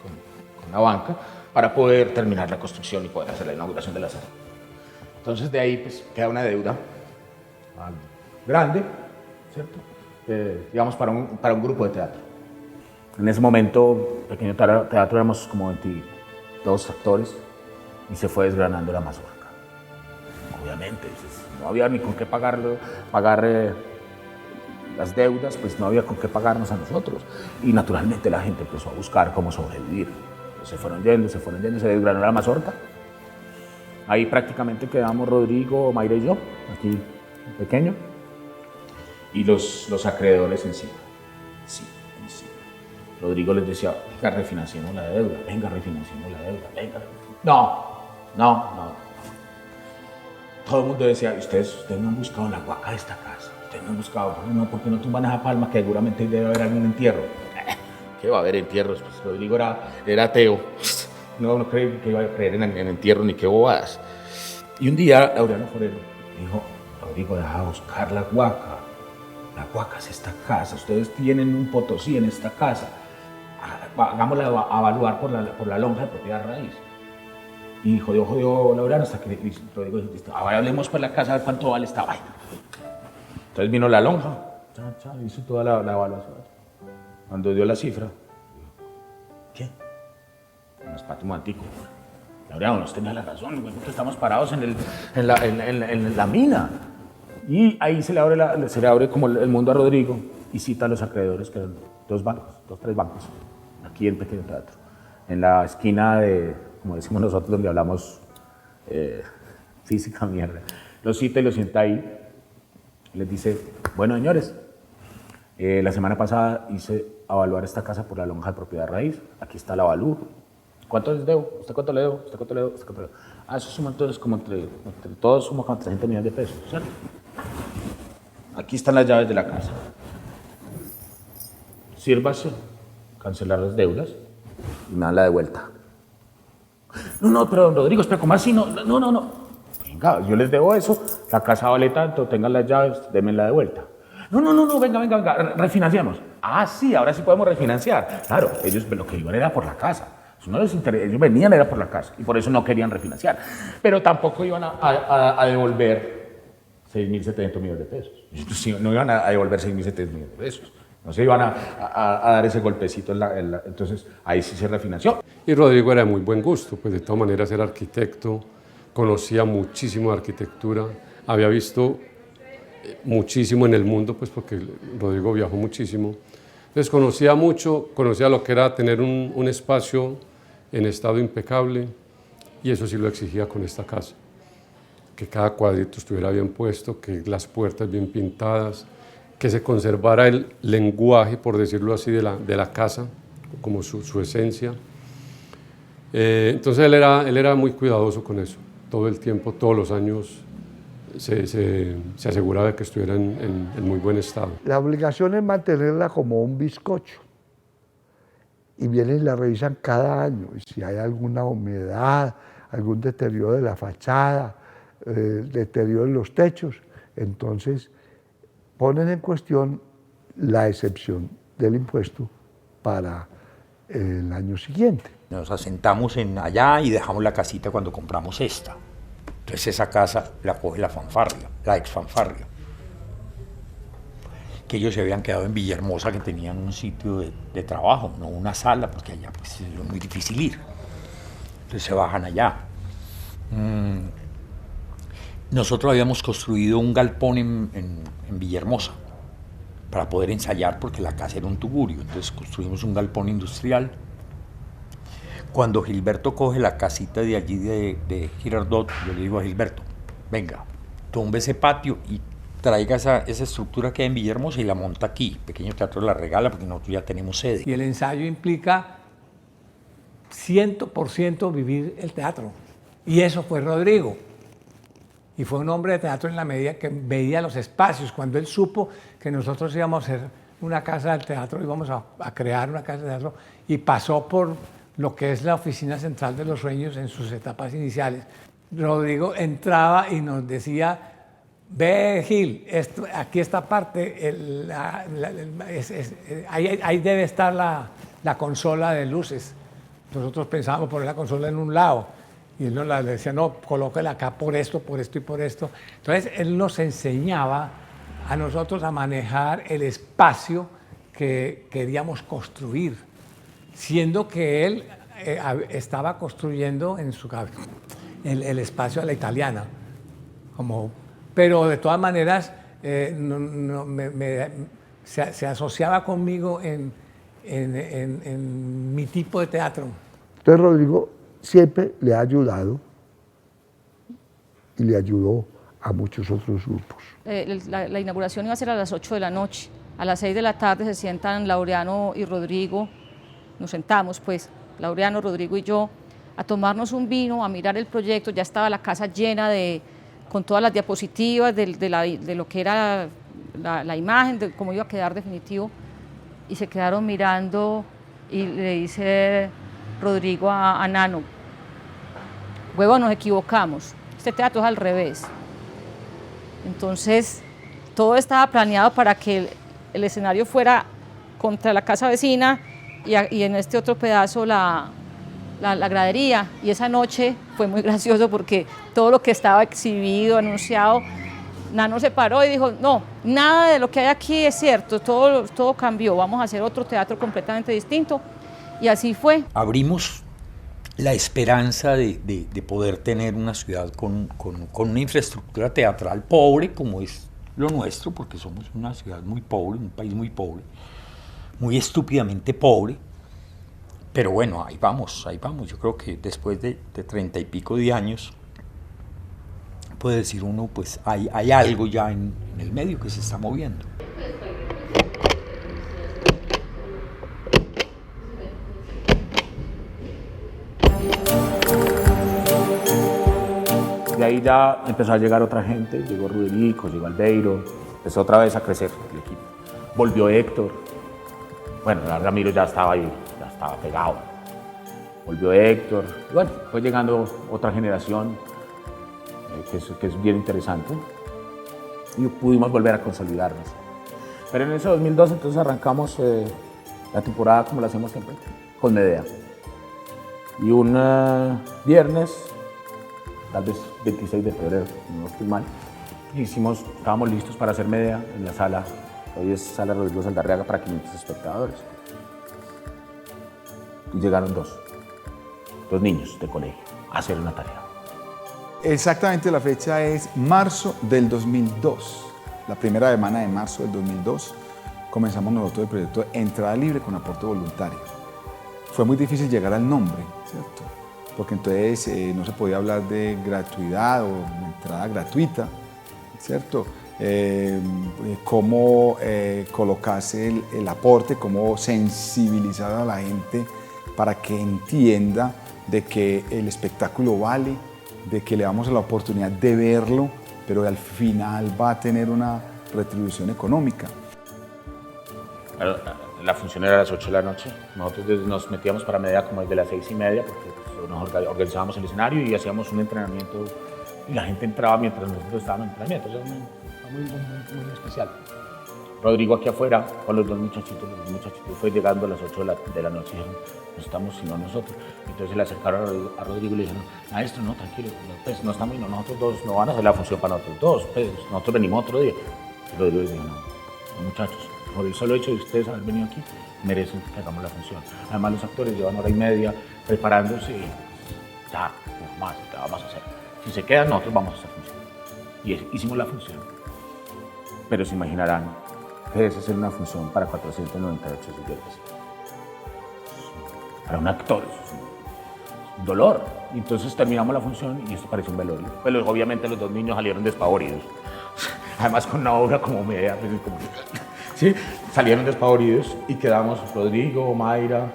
Speaker 7: con la banca para poder terminar la construcción y poder hacer la inauguración de la sala. Entonces, de ahí pues queda una deuda grande, ¿cierto? Digamos, para un grupo de teatro. En ese momento, Pequeño Teatro éramos como 22 actores y se fue desgranando la mazorca. Obviamente, no había ni con qué pagar las deudas, pues no había con qué pagarnos a nosotros. Y naturalmente la gente empezó a buscar cómo sobrevivir. Se fueron yendo, se desgranó la mazorca. Ahí prácticamente quedamos Rodrigo, Mayra y yo, aquí Pequeño. Y los acreedores encima. Sí, encima. Rodrigo les decía, venga, refinanciemos la deuda, venga, refinanciemos la deuda, venga. No. Todo el mundo decía, ustedes no han buscado la guaca de esta casa, ustedes no han buscado, ¿por qué no tumban esa palma que seguramente debe haber algún entierro? ¿Qué va a haber entierros? Pues Rodrigo era ateo, no cree que iba a creer en entierros ni qué bobadas. Y un día Laureano Forero dijo, Rodrigo, deja de buscar la guaca es esta casa, ustedes tienen un Potosí en esta casa, hagámosla evaluar por la lonja de propiedad raíz. Y jodió Laureano hasta que Rodrigo dijo, ahora hablemos por la casa a ver cuánto vale esta vaina. Entonces vino la lonja, hizo toda la evaluación. Cuando dio la cifra, ¿qué? Un espacio antiguo. Laureano, nos tenía la razón, estamos parados en la mina. Y ahí se le abre como el mundo a Rodrigo y cita a los acreedores, que eran tres bancos, aquí en Pequeño Teatro, en la esquina de, como decimos nosotros, donde hablamos física mierda. Los cita y los sienta ahí, les dice, bueno señores, la semana pasada hice evaluar esta casa por la lonja de propiedad raíz, aquí está el avalúo. ¿Cuánto les debo? ¿Usted cuánto le debo? ¿Usted cuánto le debo? ¿Usted cuánto le debo? Eso suma entonces como entre todos suma como 300 millones de pesos, ¿cierto? Aquí están las llaves de la casa. Sírvase, cancelar las deudas y me dan la de vuelta. No, pero don Rodrigo, espera, ¿cómo así? No. Venga, yo les debo eso, la casa vale tanto, tengan las llaves, denme la de vuelta. No, venga, refinanciamos. Ah, sí, ahora sí podemos refinanciar. Claro, ellos lo que iban era por la casa. No les interesa, ellos venían era por la casa y por eso no querían refinanciar. Pero tampoco iban a devolver 6.700 millones de pesos. No iban a devolver 6.700 millones de pesos. No se iban a dar ese golpecito entonces ahí sí se refinanció.
Speaker 14: Y Rodrigo era de muy buen gusto, pues de todas maneras era arquitecto, conocía muchísimo de arquitectura, había visto muchísimo en el mundo, pues porque Rodrigo viajó muchísimo. Entonces conocía mucho, conocía lo que era tener un espacio en estado impecable, y eso sí lo exigía con esta casa. Que cada cuadrito estuviera bien puesto, que las puertas bien pintadas, que se conservara el lenguaje, por decirlo así, de la casa, como su esencia. Entonces él era muy cuidadoso con eso. Todo el tiempo, todos los años, se aseguraba de que estuviera en muy buen estado.
Speaker 13: La obligación es mantenerla como un bizcocho. Y vienen y la revisan cada año. Y si hay alguna humedad, algún deterioro de la fachada, deterioro en los techos, entonces ponen en cuestión la excepción del impuesto para el año siguiente.
Speaker 11: Nos asentamos allá y dejamos la casita cuando compramos esta. Entonces esa casa la coge la fanfarria, la ex fanfarria. Que ellos se habían quedado en Villahermosa, que tenían un sitio de trabajo, no una sala, porque allá pues, es muy difícil ir. Entonces se bajan allá. Nosotros habíamos construido un galpón en Villahermosa para poder ensayar, porque la casa era un tugurio. Entonces construimos un galpón industrial. Cuando Gilberto coge la casita de allí de Girardot, yo le digo a Gilberto, venga, tumbe ese patio y traiga esa estructura que hay en Villahermosa y la monta aquí. Pequeño Teatro la regala porque nosotros ya tenemos sede.
Speaker 15: Y el ensayo implica 100% vivir el teatro. Y eso fue Rodrigo. Y fue un hombre de teatro en la medida que veía los espacios. Cuando él supo que nosotros íbamos a hacer una casa del teatro, íbamos a crear una casa de teatro, y pasó por lo que es la Oficina Central de los Sueños en sus etapas iniciales. Rodrigo entraba y nos decía, ve Gil, aquí esta parte, ahí debe estar la consola de luces. Nosotros pensábamos poner la consola en un lado y él nos le decía, no, colóquela acá por esto y por esto. Entonces él nos enseñaba a nosotros a manejar el espacio que queríamos construir, siendo que él estaba construyendo en su cabeza el espacio a la italiana, pero de todas maneras se asociaba conmigo en mi tipo de teatro.
Speaker 13: Entonces Rodrigo siempre le ha ayudado y le ayudó a muchos otros grupos.
Speaker 16: La inauguración iba a ser a las 8 de la noche. A las 6 de la tarde se sientan Laureano y Rodrigo nos sentamos, pues, Laureano, Rodrigo y yo, a tomarnos un vino, a mirar el proyecto. Ya estaba la casa llena con todas las diapositivas de lo que era la imagen, de cómo iba a quedar definitivo, y se quedaron mirando y le dice Rodrigo a Nano: huevo, nos equivocamos, este teatro es al revés. Entonces, todo estaba planeado para que el escenario fuera contra la casa vecina y en este otro pedazo la gradería. Y esa noche fue muy gracioso porque todo lo que estaba exhibido, anunciado, Nano se paró y dijo: no, nada de lo que hay aquí es cierto, todo cambió, vamos a hacer otro teatro completamente distinto. Y así fue.
Speaker 11: Abrimos la esperanza de poder tener una ciudad con una infraestructura teatral pobre, como es lo nuestro, porque somos una ciudad muy pobre, un país muy pobre, muy estúpidamente pobre. Pero bueno, ahí vamos. Yo creo que después de 30 y pico de años, puede decir uno, pues hay algo ya en el medio que se está moviendo.
Speaker 7: De ahí ya empezó a llegar otra gente, llegó Rodrigo, llegó Albeiro, empezó otra vez a crecer el equipo. Volvió Héctor, bueno, Ramiro ya estaba ahí, ya estaba pegado. Volvió Héctor, y bueno, fue llegando otra generación que es bien interesante y pudimos volver a consolidarnos. Pero en ese 2012 entonces arrancamos la temporada como la hacemos siempre, con Medea. Y un viernes, tal vez 26 de febrero, no estoy mal, estábamos listos para hacer Medea en la sala, hoy es Sala Rodrigo Saldarriaga, para 500 espectadores. Y llegaron dos niños de colegio a hacer una tarea.
Speaker 17: Exactamente, la fecha es marzo del 2002, la primera semana de marzo del 2002, comenzamos nosotros el proyecto Entrada Libre con aporte voluntario. Fue muy difícil llegar al nombre, ¿cierto? Porque entonces no se podía hablar de gratuidad o entrada gratuita, ¿cierto? Cómo colocarse el aporte, cómo sensibilizar a la gente para que entienda de que el espectáculo vale, de que le damos la oportunidad de verlo, pero al final va a tener una retribución económica.
Speaker 7: La función era a las 8 de la noche, nosotros nos metíamos para Medea como desde las 6:30, porque pues, nos organizábamos el escenario y hacíamos un entrenamiento, y la gente entraba mientras nosotros estábamos en entrenamiento, eso era muy especial. Rodrigo aquí afuera con los muchachitos fue llegando a las 8 de la noche y dijeron: no estamos sino nosotros. Entonces se le acercaron a Rodrigo y le dijeron: maestro, no, tranquilo, pues no estamos sino nosotros dos, no van a hacer la función para nosotros dos, pues nosotros venimos otro día. Y Rodrigo le dijo: no, muchachos, por el solo hecho de ustedes haber venido aquí, merecen que hagamos la función. Además los actores llevan hora y media preparándose y ya, no más, ya vamos a hacer. Si se quedan, nosotros vamos a hacer función. Y hicimos la función. Pero se imaginarán que es hacer una función para 498 billetes. Para un actor es un dolor. Entonces terminamos la función y esto parece un velorio. Pero obviamente los dos niños salieron despavoridos. Además con una obra como Medea, pues, ¿sí? Salieron despavoridos y quedamos Rodrigo, Mayra,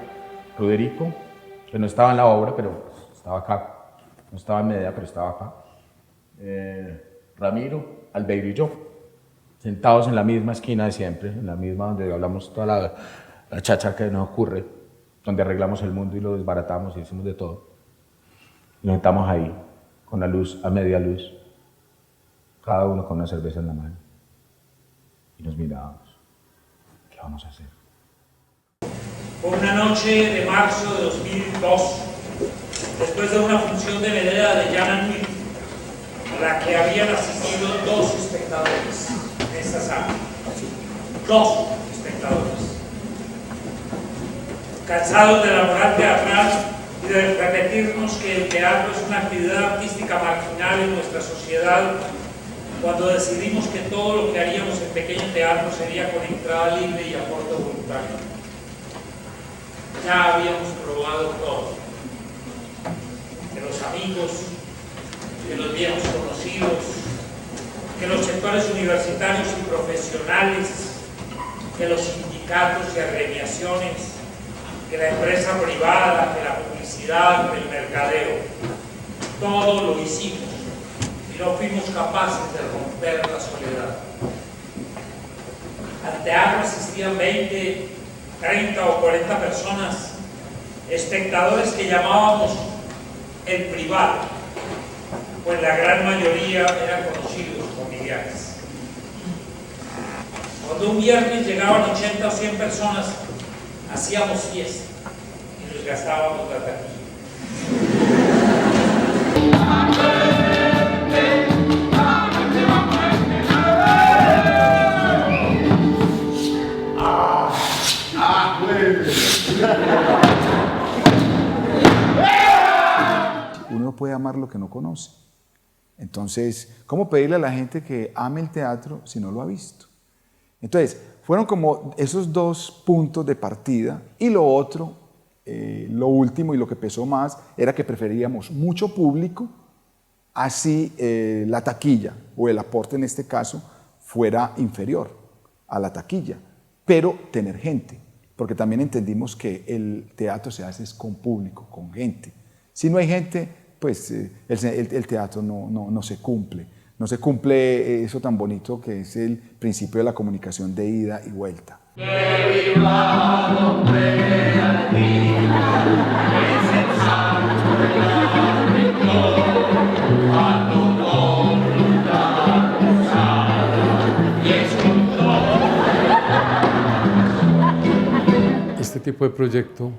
Speaker 7: Roderico, que no estaba en la obra, pero estaba acá. No estaba en Medea, pero estaba acá. Ramiro, Albeiro y yo, sentados en la misma esquina de siempre, en la misma donde hablamos toda la chacha que nos ocurre, donde arreglamos el mundo y lo desbaratamos y hicimos de todo. Y nos sentamos ahí, con la luz a media luz, cada uno con una cerveza en la mano. Y nos mirábamos. ¿Qué vamos a hacer?
Speaker 18: Fue una noche de marzo de 2002, después de una función de Medea de Jan Nui, a la que habían asistido 2 espectadores en esta sala. 2 espectadores. Cansados de la moral teatral y de repetirnos que el teatro es una actividad artística marginal en nuestra sociedad, cuando decidimos que todo lo que haríamos en Pequeño Teatro sería con entrada libre y aporte voluntario. Ya habíamos probado todo. Que los amigos, que los viejos conocidos, que los sectores universitarios y profesionales, que los sindicatos y agremiaciones, que la empresa privada, que la publicidad, que el mercadeo. Todo lo hicimos y no fuimos capaces de romper la soledad. Al teatro asistían 20, 30 o 40 personas, espectadores que llamábamos el privado, pues la gran mayoría eran conocidos familiares. Cuando un viernes llegaban 80 o 100 personas, hacíamos fiesta y nos gastábamos la taquilla.
Speaker 17: Uno no puede amar lo que no conoce. Entonces, ¿cómo pedirle a la gente que ame el teatro si no lo ha visto? Entonces, fueron como esos dos puntos de partida, y lo otro, lo último y lo que pesó más, era que preferíamos mucho público, así la taquilla, o el aporte en este caso, fuera inferior a la taquilla, pero tener gente, porque también entendimos que el teatro se hace es con público, con gente. Si no hay gente, pues el teatro no se cumple. No se cumple eso tan bonito que es el principio de la comunicación de ida y vuelta.
Speaker 14: Este tipo de proyecto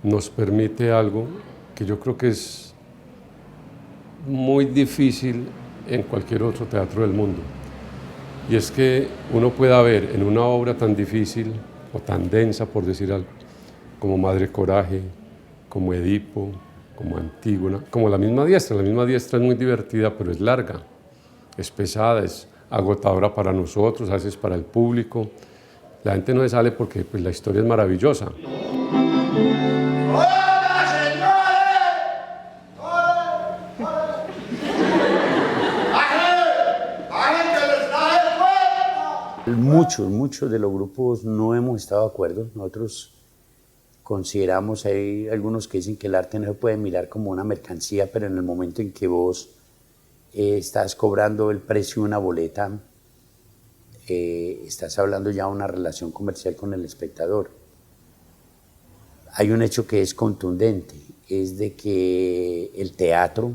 Speaker 14: nos permite algo que yo creo que es muy difícil en cualquier otro teatro del mundo. Y es que uno pueda ver en una obra tan difícil o tan densa, por decir algo, como Madre Coraje, como Edipo, como Antígona, como La misma Diestra. La misma Diestra es muy divertida, pero es larga, es pesada, es agotadora para nosotros, a veces para el público. La gente no se sale porque pues, la historia es maravillosa.
Speaker 11: Muchos de los grupos no hemos estado de acuerdo. Nosotros consideramos, hay algunos que dicen que el arte no se puede mirar como una mercancía, pero en el momento en que vos estás cobrando el precio de una boleta, estás hablando ya de una relación comercial con el espectador. Hay un hecho que es contundente, es de que el teatro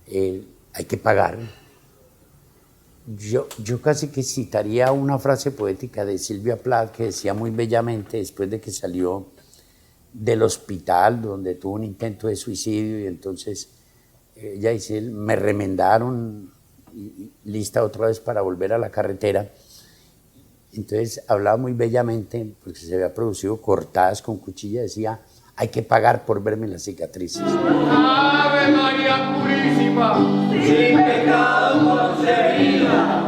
Speaker 11: hay que pagar. Yo casi que citaría una frase poética de Silvia Plath que decía muy bellamente después de que salió del hospital donde tuvo un intento de suicidio y entonces ella dice, me remendaron y lista otra vez para volver a la carretera. Entonces hablaba muy bellamente porque se había producido cortadas con cuchilla, decía, hay que pagar por verme las cicatrices.
Speaker 19: Ave María Purísima, sin pecado concebida.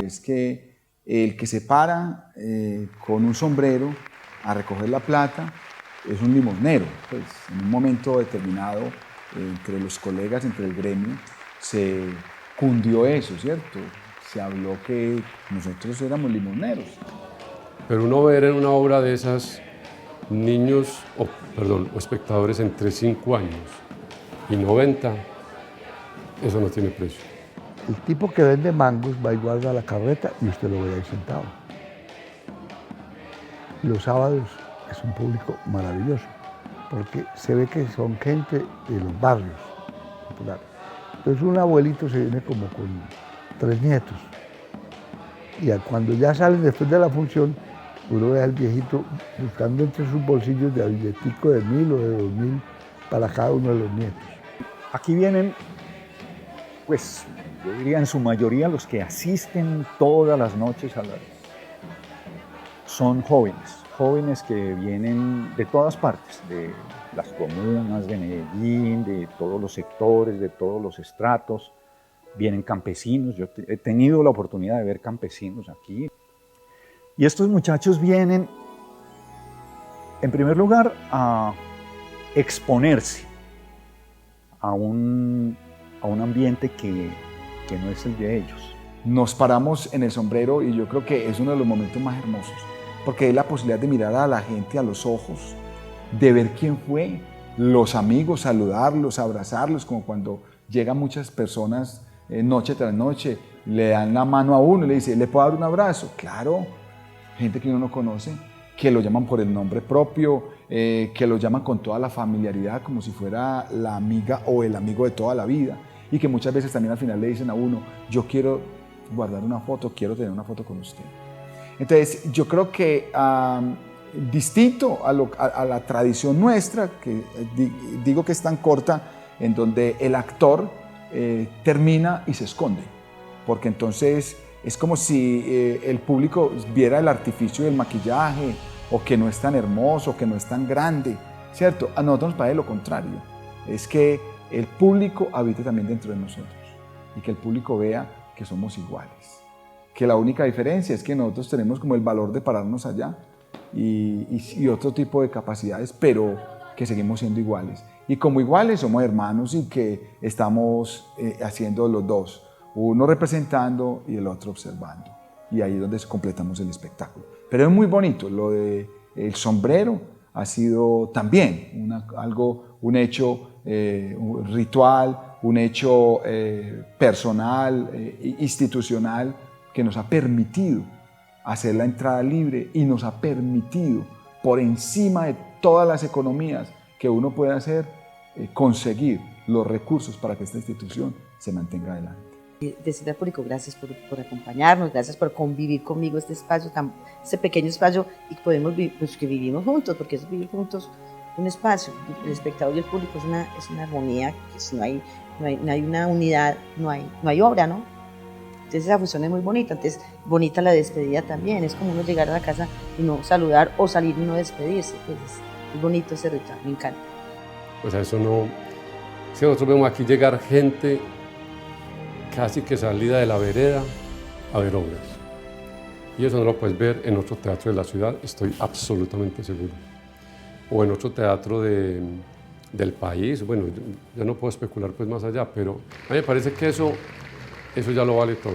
Speaker 17: Es que el que se para con un sombrero a recoger la plata es un limosnero. Pues, en un momento determinado, entre los colegas, entre el gremio, se cundió eso, ¿cierto? Se habló que nosotros éramos limosneros.
Speaker 14: Pero uno ver en una obra de esas niños, o espectadores entre 5 años y 90, eso no tiene precio.
Speaker 13: El tipo que vende mangos va y guarda la carreta y usted lo ve ahí sentado. Los sábados es un público maravilloso, porque se ve que son gente de los barrios populares. Entonces un abuelito se viene como con 3 nietos. Y cuando ya salen después de la función, uno ve al viejito buscando entre sus bolsillos de billetico de 1.000 o de 2.000 para cada uno de los nietos.
Speaker 20: Aquí vienen, pues, yo diría en su mayoría los que asisten todas las noches a son jóvenes que vienen de todas partes, de las comunas, de Medellín, de todos los sectores, de todos los estratos. Vienen campesinos, yo he tenido la oportunidad de ver campesinos aquí. Y estos muchachos vienen, en primer lugar, a exponerse a un ambiente que no es el de ellos.
Speaker 17: nos paramos en el sombrero y yo creo que es uno de los momentos más hermosos, porque es la posibilidad de mirar a la gente a los ojos, de ver quién fue, los amigos, saludarlos, abrazarlos, como cuando llegan muchas personas noche tras noche, le dan la mano a uno y le dice, ¿le puedo dar un abrazo? Claro, gente que uno no conoce, que lo llaman por el nombre propio, que lo llaman con toda la familiaridad, como si fuera la amiga o el amigo de toda la vida, y que muchas veces también al final le dicen a uno, yo quiero guardar una foto, quiero tener una foto con usted. Entonces, yo creo que distinto a la tradición nuestra, que digo que es tan corta, en donde el actor termina y se esconde, porque entonces es como si el público viera el artificio del maquillaje, o que no es tan hermoso, que no es tan grande, ¿cierto? A nosotros nos parece lo contrario, es que el público habite también dentro de nosotros, y que el público vea que somos iguales, que la única diferencia es que nosotros tenemos como el valor de pararnos allá, y otro tipo de capacidades, pero que seguimos siendo iguales. Y como iguales somos hermanos y que estamos haciendo los dos, uno representando y el otro observando. Y ahí es donde completamos el espectáculo. Pero es muy bonito, lo del sombrero ha sido también un hecho ritual, un hecho personal, institucional, que nos ha permitido hacer la entrada libre y nos ha permitido, por encima de todas las economías que uno puede hacer, conseguir los recursos para que esta institución se mantenga adelante.
Speaker 4: Decirle al público, gracias por acompañarnos, gracias por convivir conmigo este pequeño espacio, y podemos pues, que vivimos juntos, porque es vivir juntos un espacio. El espectador y el público es una armonía, que si no hay una unidad, no hay obra, ¿no? Entonces esa fusión es muy bonita. Entonces, bonita la despedida también, es como uno llegar a la casa y no saludar, o salir y no despedirse, pues es bonito ese ritual, me encanta.
Speaker 14: Pues a eso no, si nosotros vemos aquí llegar gente casi que salida de la vereda a ver obras, y eso no lo puedes ver en otro teatro de la ciudad, estoy absolutamente seguro, o en otro teatro del país. Bueno, ya no puedo especular pues más allá, pero a mí me parece que eso ya lo vale todo.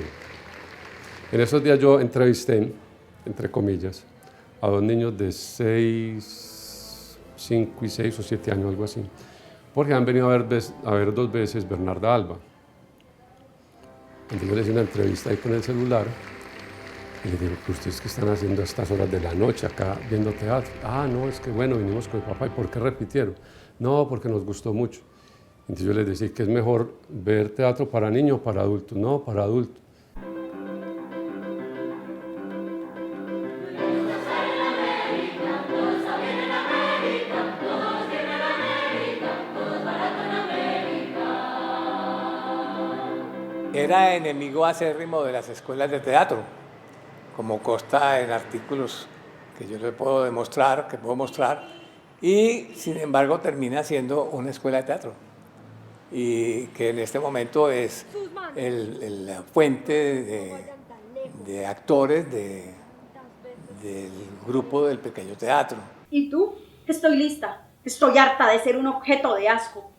Speaker 14: En esos días yo entrevisté, entre comillas, a dos niños de 5 y 6 o 7 años, algo así, porque han venido a ver 2 veces Bernarda Alba. Entonces yo les hice una entrevista ahí con el celular y les digo, ¿ustedes qué están haciendo a estas horas de la noche acá viendo teatro? Ah, no, es que bueno, vinimos con el papá. ¿Y por qué repitieron? No, porque nos gustó mucho. Entonces yo les decía que es mejor ver teatro para niños o para adultos. No, para adultos.
Speaker 15: Era enemigo acérrimo de las escuelas de teatro, como consta en artículos que yo le puedo demostrar, que puedo mostrar, y sin embargo termina siendo una escuela de teatro, y que en este momento es la fuente de actores del grupo del pequeño teatro.
Speaker 21: ¿Y tú? Estoy lista, estoy harta de ser un objeto de asco.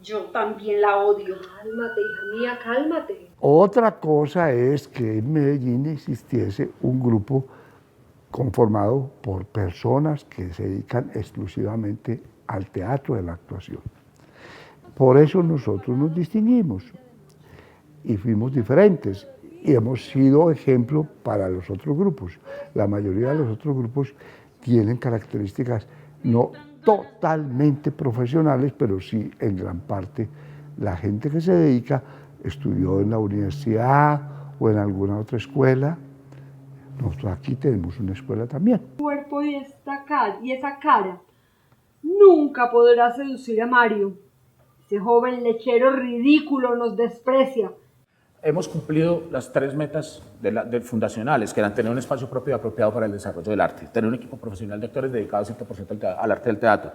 Speaker 21: Yo también la odio. Cálmate, hija mía, cálmate.
Speaker 13: Otra cosa es que en Medellín existiese un grupo conformado por personas que se dedican exclusivamente al teatro de la actuación. Por eso nosotros nos distinguimos y fuimos diferentes y hemos sido ejemplo para los otros grupos. La mayoría de los otros grupos tienen características no totalmente profesionales, pero sí en gran parte la gente que se dedica estudió en la universidad o en alguna otra escuela. Nosotros aquí tenemos una escuela también.
Speaker 21: Cuerpo y esa cara nunca podrá seducir a Mario. Ese joven lechero ridículo nos desprecia.
Speaker 7: Hemos cumplido las 3 metas fundacionales, que eran tener un espacio propio y apropiado para el desarrollo del arte, tener un equipo profesional de actores dedicado 100% al arte del teatro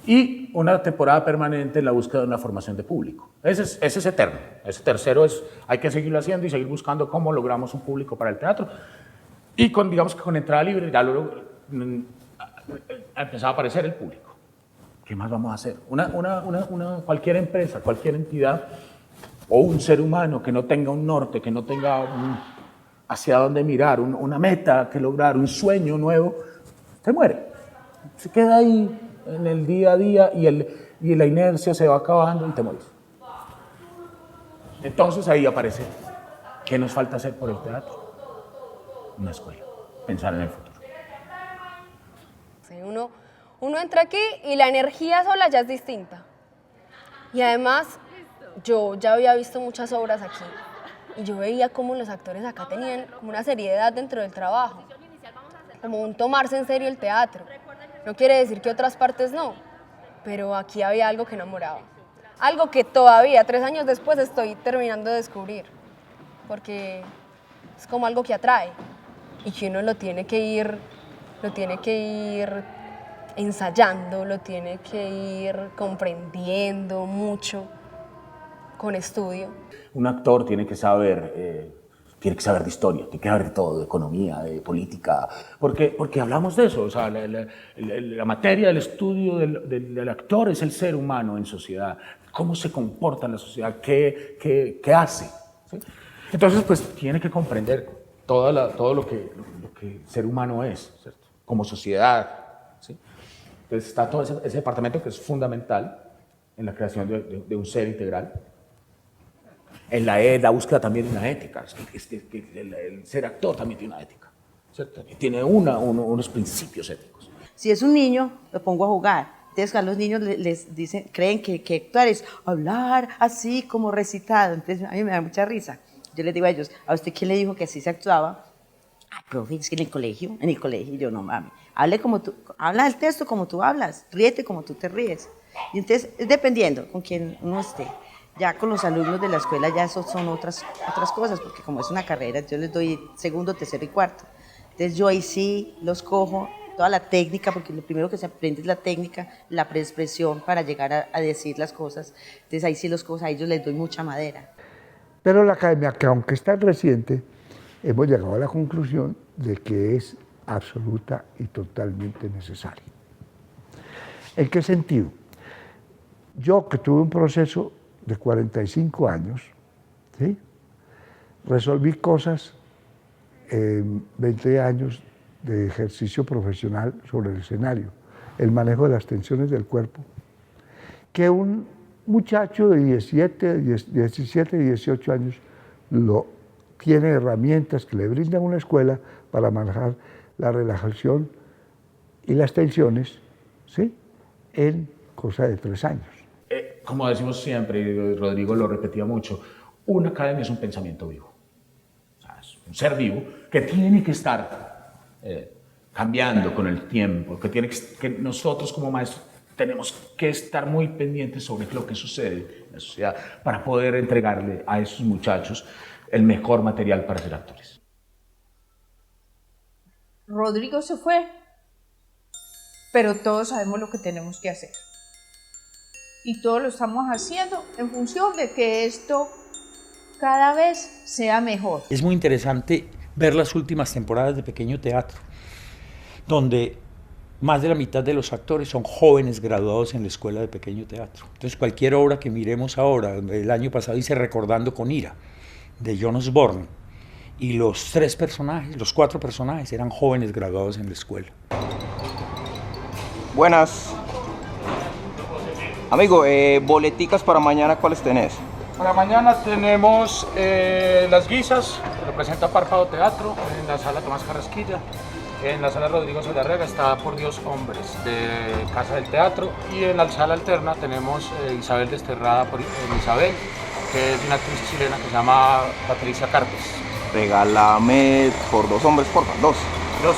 Speaker 7: y una temporada permanente en la búsqueda de una formación de público. Ese es eterno. Ese tercero hay que seguirlo haciendo y seguir buscando cómo logramos un público para el teatro. Y digamos que con entrada libre ya luego empezaba a aparecer el público. ¿Qué más vamos a hacer? Cualquier empresa, cualquier entidad o un ser humano que no tenga un norte, que no tenga hacia dónde mirar, una meta que lograr, un sueño nuevo, se muere. Se queda ahí en el día a día y la inercia se va acabando y te mueres. Entonces ahí aparece, ¿qué nos falta hacer por el teatro? Una escuela, pensar en el futuro.
Speaker 3: Sí, uno entra aquí y la energía sola ya es distinta. Y además, yo ya había visto muchas obras aquí y yo veía cómo los actores acá tenían como una seriedad dentro del trabajo, como un tomarse en serio el teatro. No quiere decir que otras partes no, pero aquí había algo que enamoraba. Algo que todavía, 3 años después, estoy terminando de descubrir, porque es como algo que atrae y que uno lo tiene que ir ensayando, lo tiene que ir comprendiendo mucho con estudio.
Speaker 7: Un actor tiene que saber de historia, tiene que saber de todo, de economía, de política, porque hablamos de eso, o sea, la materia del estudio del actor es el ser humano en sociedad, cómo se comporta en la sociedad, qué hace, ¿sí? Entonces, pues tiene que comprender todo lo que el ser humano es, ¿cierto? Como sociedad, ¿sí? Entonces está todo ese departamento que es fundamental en la creación de un ser integral. En la búsqueda también de una ética, el ser actor también tiene una ética, ¿cierto? Tiene unos principios éticos.
Speaker 4: Si es un niño, lo pongo a jugar. Entonces a los niños les dicen, creen que actuar es hablar así como recitado. Entonces a mí me da mucha risa. Yo les digo a ellos, ¿a usted quién le dijo que así se actuaba? Ay, profe, es que en el colegio, y yo no, mami. Habla el texto como tú hablas, ríete como tú te ríes. Y entonces, es dependiendo con quién uno esté. Ya con los alumnos de la escuela ya eso son otras cosas, porque como es una carrera, yo les doy segundo, tercero y cuarto. Entonces yo ahí sí los cojo, toda la técnica, porque lo primero que se aprende es la técnica, la preexpresión para llegar a decir las cosas. Entonces ahí sí los cojo, a ellos les doy mucha madera.
Speaker 13: Pero la academia, que aunque es tan reciente, hemos llegado a la conclusión de que es absoluta y totalmente necesaria. ¿En qué sentido? Yo, que tuve un proceso de 45 años, ¿sí? Resolví cosas en 20 años de ejercicio profesional sobre el escenario, el manejo de las tensiones del cuerpo, que un muchacho de 17, 18 años tiene herramientas que le brindan una escuela para manejar la relajación y las tensiones, ¿sí? En cosa de 3 años.
Speaker 7: Como decimos siempre, y Rodrigo lo repetía mucho, una academia es un pensamiento vivo. O sea, es un ser vivo que tiene que estar cambiando con el tiempo, que nosotros como maestros tenemos que estar muy pendientes sobre lo que sucede en la sociedad para poder entregarle a esos muchachos el mejor material para ser actores.
Speaker 9: Rodrigo se fue, pero todos sabemos lo que tenemos que hacer. Y todo lo estamos haciendo en función de que esto cada vez sea mejor.
Speaker 11: Es muy interesante ver las últimas temporadas de Pequeño Teatro, donde más de la mitad de los actores son jóvenes graduados en la escuela de Pequeño Teatro. Entonces cualquier obra que miremos ahora, el año pasado hice Recordando con Ira, de John Osborne, y los 4 personajes eran jóvenes graduados en la escuela.
Speaker 22: Buenas. Amigo, boleticas para mañana, ¿cuáles tenés?
Speaker 23: Para mañana tenemos Las Guisas, que representa Párpado Teatro, en la sala Tomás Carrasquilla. En la sala Rodrigo Saldarriaga está Por Dios Hombres, de Casa del Teatro. Y en la sala alterna tenemos Isabel Desterrada por Isabel, que es una actriz chilena que se llama Patricia Carpes.
Speaker 22: Regálame Por Dos Hombres, porfa. ¿2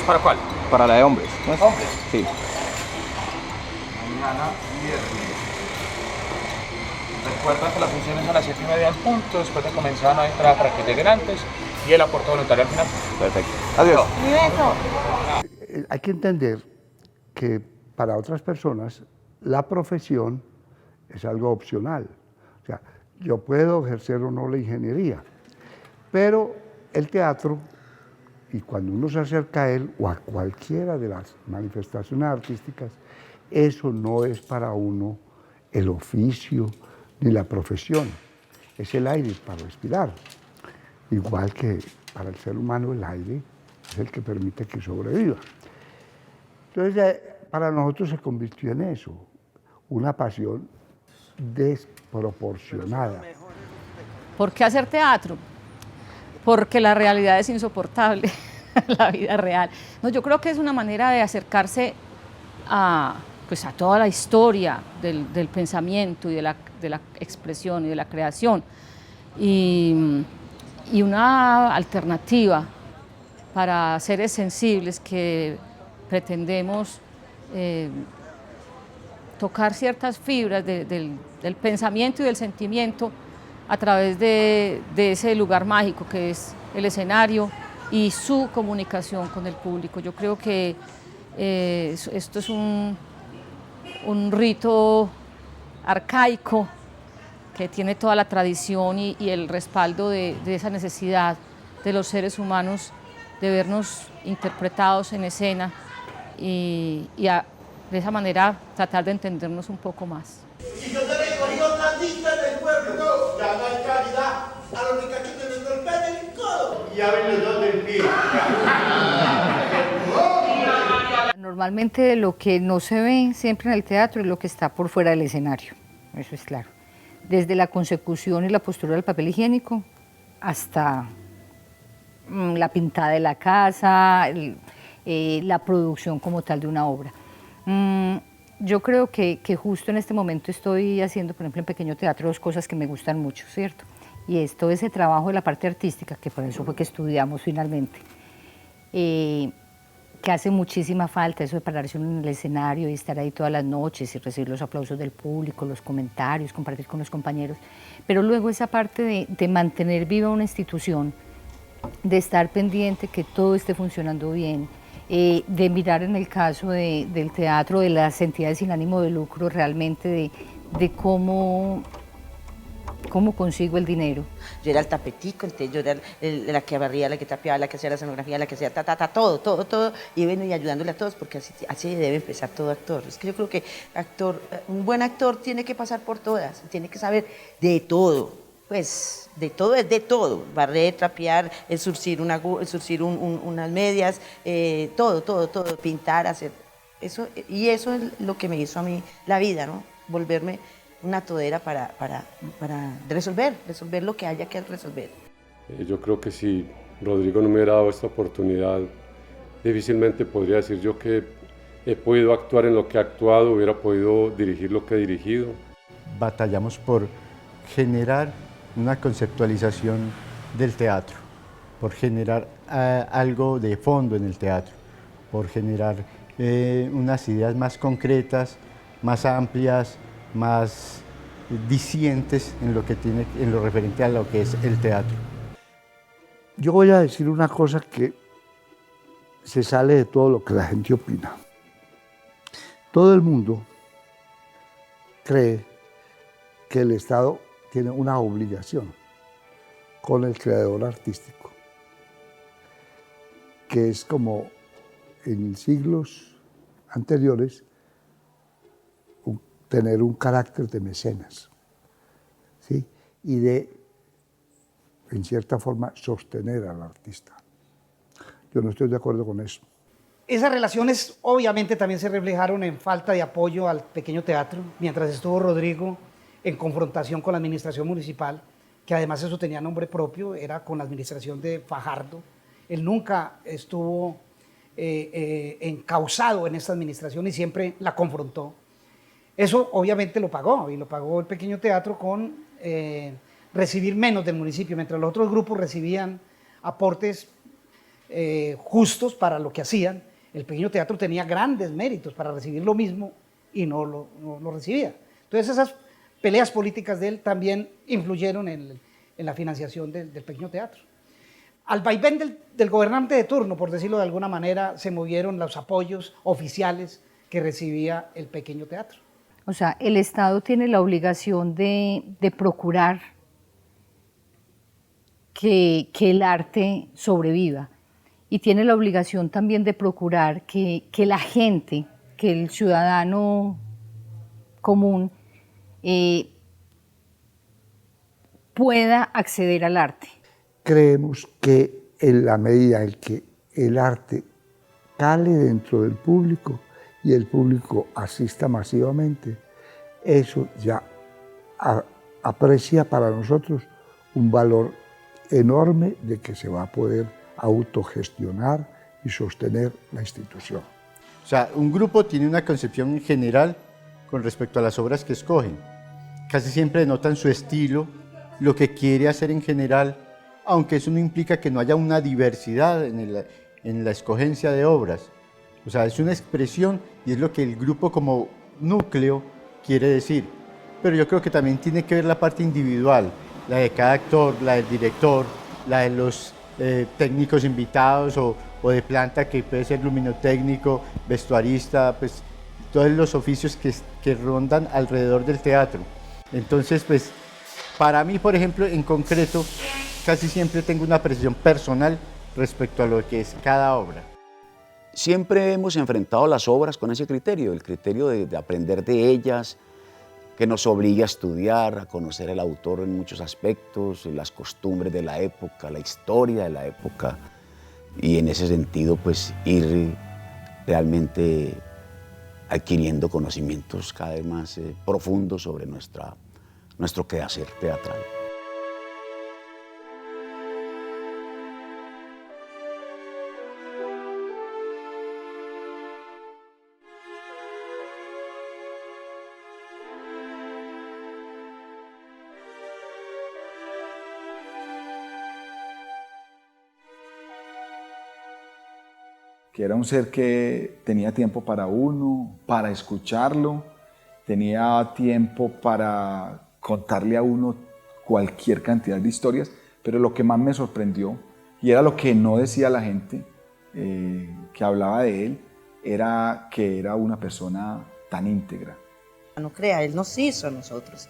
Speaker 23: para cuál?
Speaker 22: Para la de hombres. ¿No es?
Speaker 23: ¿Hombres?
Speaker 22: Sí.
Speaker 23: Mañana viernes. Recuerda que las funciones son a las 7:30 en punto, después de comenzar a entrar para que lleguen antes y el aporte voluntario al final.
Speaker 22: Perfecto. Adiós.
Speaker 13: Hay que entender que para otras personas la profesión es algo opcional. O sea, yo puedo ejercer o no la ingeniería, pero el teatro, y cuando uno se acerca a él o a cualquiera de las manifestaciones artísticas, eso no es para uno el oficio ni la profesión. es el aire para respirar. Igual que para el ser humano el aire es el que permite que sobreviva. Entonces, para nosotros se convirtió en eso, una pasión desproporcionada.
Speaker 16: ¿Por qué hacer teatro? Porque la realidad es insoportable, la vida real. No, yo creo que es una manera de acercarse a toda la historia del pensamiento y de la expresión y de la creación. Y una alternativa para seres sensibles que pretendemos tocar ciertas fibras del pensamiento y del sentimiento a través de ese lugar mágico que es el escenario y su comunicación con el público. Yo creo que esto es un rito arcaico que tiene toda la tradición y el respaldo de esa necesidad de los seres humanos de vernos interpretados en escena y de esa manera tratar de entendernos un poco más.
Speaker 19: Y yo te recogió la lista del pueblo. Ya no hay caridad. A los ricachitos les golpean el codo. Y abren los dos del pie.
Speaker 2: Normalmente lo que no se ve siempre en el teatro es lo que está por fuera del escenario. Eso es claro. Desde la consecución y la postura del papel higiénico hasta la pintada de la casa, la producción como tal de una obra. Yo creo que justo en este momento estoy haciendo, por ejemplo, en Pequeño Teatro, dos cosas que me gustan mucho, ¿cierto? Y es todo ese trabajo de la parte artística, que por eso fue que estudiamos finalmente, que hace muchísima falta, eso de pararse en el escenario y estar ahí todas las noches y recibir los aplausos del público, los comentarios, compartir con los compañeros. Pero luego esa parte de mantener viva una institución, de estar pendiente que todo esté funcionando bien, de mirar en el caso del teatro, de las entidades sin ánimo de lucro, realmente de cómo consigo el dinero.
Speaker 4: Yo era el tapetico, entonces yo era la que barría, la que tapeaba, la que hacía la escenografía, la que hacía todo, y bueno, y ayudándole a todos, porque así debe empezar todo actor. Es que yo creo que un buen actor tiene que pasar por todas, tiene que saber de todo, pues de todo es de todo, barrer, trapear, surcir unas medias, todo, pintar, hacer eso, y eso es lo que me hizo a mí la vida, ¿no? Volverme una todera para resolver lo que haya que resolver.
Speaker 14: Yo creo que si Rodrigo no me hubiera dado esta oportunidad, difícilmente podría decir yo que he podido actuar en lo que he actuado, hubiera podido dirigir lo que he dirigido.
Speaker 8: Batallamos por generar una conceptualización del teatro, por generar algo de fondo en el teatro, por generar unas ideas más concretas, más amplias, más dicientes en lo referente a lo que es el teatro.
Speaker 13: Yo voy a decir una cosa que se sale de todo lo que la gente opina. Todo el mundo cree que el Estado tiene una obligación con el creador artístico, que es como en siglos anteriores tener un carácter de mecenas, ¿sí? Y de, en cierta forma, sostener al artista. Yo no estoy de acuerdo con eso.
Speaker 6: Esas relaciones obviamente también se reflejaron en falta de apoyo al Pequeño Teatro, mientras estuvo Rodrigo en confrontación con la administración municipal, que además eso tenía nombre propio, era con la administración de Fajardo. Él nunca estuvo encausado en esta administración y siempre la confrontó. Eso obviamente lo pagó, y lo pagó el Pequeño Teatro con recibir menos del municipio, mientras los otros grupos recibían aportes justos para lo que hacían. El Pequeño Teatro tenía grandes méritos para recibir lo mismo y no lo recibía. Entonces esas peleas políticas de él también influyeron en la financiación del Pequeño Teatro. Al vaivén del gobernante de turno, por decirlo de alguna manera, se movieron los apoyos oficiales que recibía el Pequeño Teatro.
Speaker 2: O sea, el Estado tiene la obligación de procurar que el arte sobreviva, y tiene la obligación también de procurar que la gente, que el ciudadano común pueda acceder al arte?
Speaker 13: Creemos que en la medida en que el arte cale dentro del público y el público asista masivamente, eso ya aprecia para nosotros un valor enorme de que se va a poder autogestionar y sostener la institución.
Speaker 8: O sea, un grupo tiene una concepción general con respecto a las obras que escogen. Casi siempre denotan su estilo, lo que quiere hacer en general, aunque eso no implica que no haya una diversidad en la escogencia de obras. O sea, es una expresión y es lo que el grupo como núcleo quiere decir. Pero yo creo que también tiene que ver la parte individual, la de cada actor, la del director, la de los técnicos invitados o de planta, que puede ser luminotécnico, vestuarista, pues todos los oficios que rondan alrededor del teatro. Entonces, pues para mí, por ejemplo, en concreto, casi siempre tengo una apreciación personal respecto a lo que es cada obra.
Speaker 12: Siempre hemos enfrentado las obras con ese criterio, el criterio de aprender de ellas, que nos obliga a estudiar, a conocer al autor en muchos aspectos, las costumbres de la época, la historia de la época, y en ese sentido pues ir realmente adquiriendo conocimientos cada vez más profundos sobre nuestro quehacer teatral.
Speaker 17: Que era un ser que tenía tiempo para uno, para escucharlo, tenía tiempo para contarle a uno cualquier cantidad de historias, pero lo que más me sorprendió, y era lo que no decía la gente que hablaba de él, era que era una persona tan íntegra.
Speaker 4: No crea, Él nos hizo a nosotros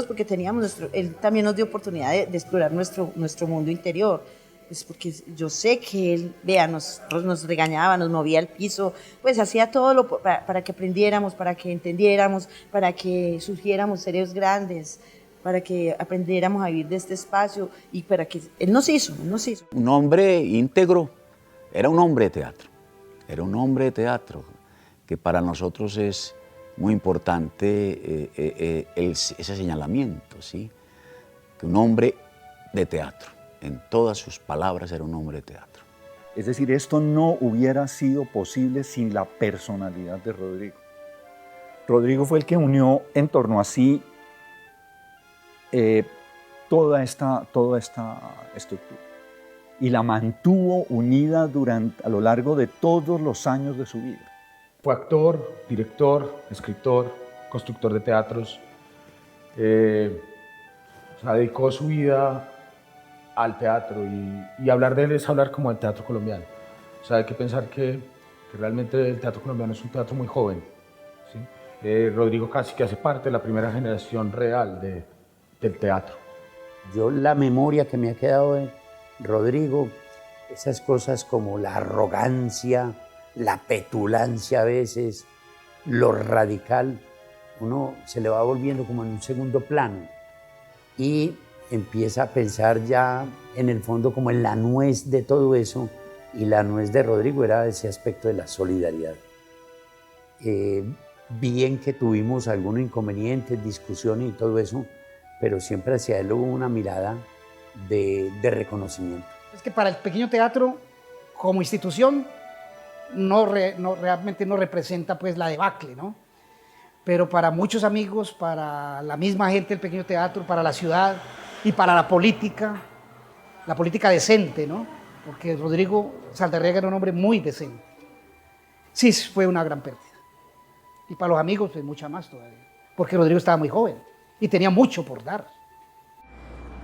Speaker 4: porque teníamos Él también nos dio oportunidad de explorar nuestro mundo interior. Pues porque yo sé que Él, vea, nos regañaba, nos movía al piso, pues hacía todo para que aprendiéramos, para que entendiéramos, para que surgiéramos seres grandes, para que aprendiéramos a vivir de este espacio y para que Él nos hizo.
Speaker 12: Un hombre íntegro, era un hombre de teatro, que para nosotros es muy importante ese señalamiento, ¿sí? Que un hombre de teatro. En todas sus palabras era un hombre de teatro.
Speaker 20: Es decir, esto no hubiera sido posible sin la personalidad de Rodrigo. Rodrigo fue el que unió en torno a sí toda esta estructura y la mantuvo unida a lo largo de todos los años de su vida.
Speaker 7: Fue actor, director, escritor, constructor de teatros. Dedicó su vida al teatro y hablar de él es hablar como del teatro colombiano. O sea, hay que pensar que realmente el teatro colombiano es un teatro muy joven, ¿sí? Rodrigo casi que hace parte de la primera generación real del teatro.
Speaker 11: Yo la memoria que me ha quedado de Rodrigo, esas cosas como la arrogancia, la petulancia a veces, lo radical, uno se le va volviendo como en un segundo plano y empieza a pensar ya en el fondo como en la nuez de todo eso, y la nuez de Rodrigo era ese aspecto de la solidaridad. Bien que tuvimos algunos inconvenientes, discusiones y todo eso, pero siempre hacia él hubo una mirada de reconocimiento.
Speaker 6: Es que para el pequeño teatro, como institución, realmente no representa pues la debacle, ¿no? Pero para muchos amigos, para la misma gente del pequeño teatro, para la ciudad, y para la política decente, ¿no? Porque Rodrigo Saldarriaga era un hombre muy decente. Sí, fue una gran pérdida. Y para los amigos, pues mucha más todavía. Porque Rodrigo estaba muy joven y tenía mucho por dar.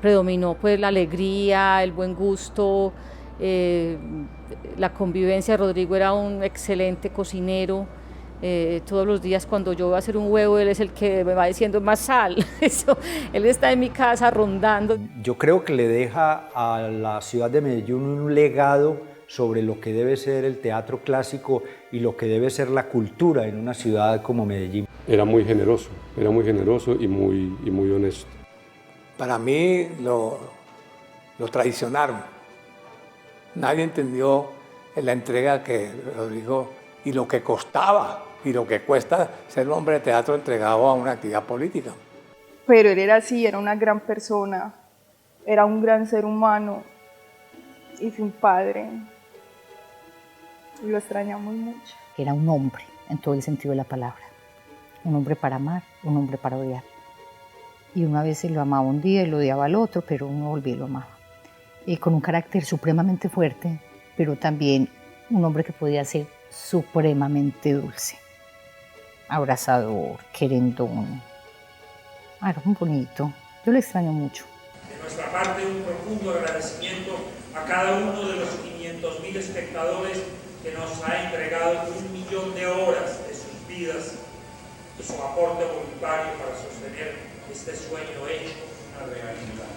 Speaker 16: Predominó pues la alegría, el buen gusto, la convivencia. Rodrigo era un excelente cocinero. Todos los días cuando yo voy a hacer un huevo, él es el que me va diciendo más sal. Él está en mi casa rondando.
Speaker 1: Yo creo que le deja a la ciudad de Medellín un legado sobre lo que debe ser el teatro clásico y lo que debe ser la cultura en una ciudad como Medellín.
Speaker 14: Era muy generoso y muy honesto.
Speaker 15: para mí lo traicionaron. Nadie entendió la entrega que Rodrigo y lo que costaba y lo que cuesta ser un hombre de teatro entregado a una actividad política.
Speaker 5: Pero él era así, era una gran persona, era un gran ser humano y un padre. Y lo extrañamos mucho.
Speaker 2: Era un hombre en todo el sentido de la palabra. Un hombre para amar, un hombre para odiar. Y uno a veces lo amaba un día y lo odiaba al otro, pero uno volvía y lo amaba. Con un carácter supremamente fuerte, pero también un hombre que podía ser supremamente dulce. Abrazador, querendón. Era muy bonito. Yo lo extraño mucho.
Speaker 10: De nuestra parte, un profundo agradecimiento a cada uno de los 500.000 espectadores que nos ha entregado 1 millón de horas de sus vidas y su aporte voluntario para sostener este sueño hecho una realidad.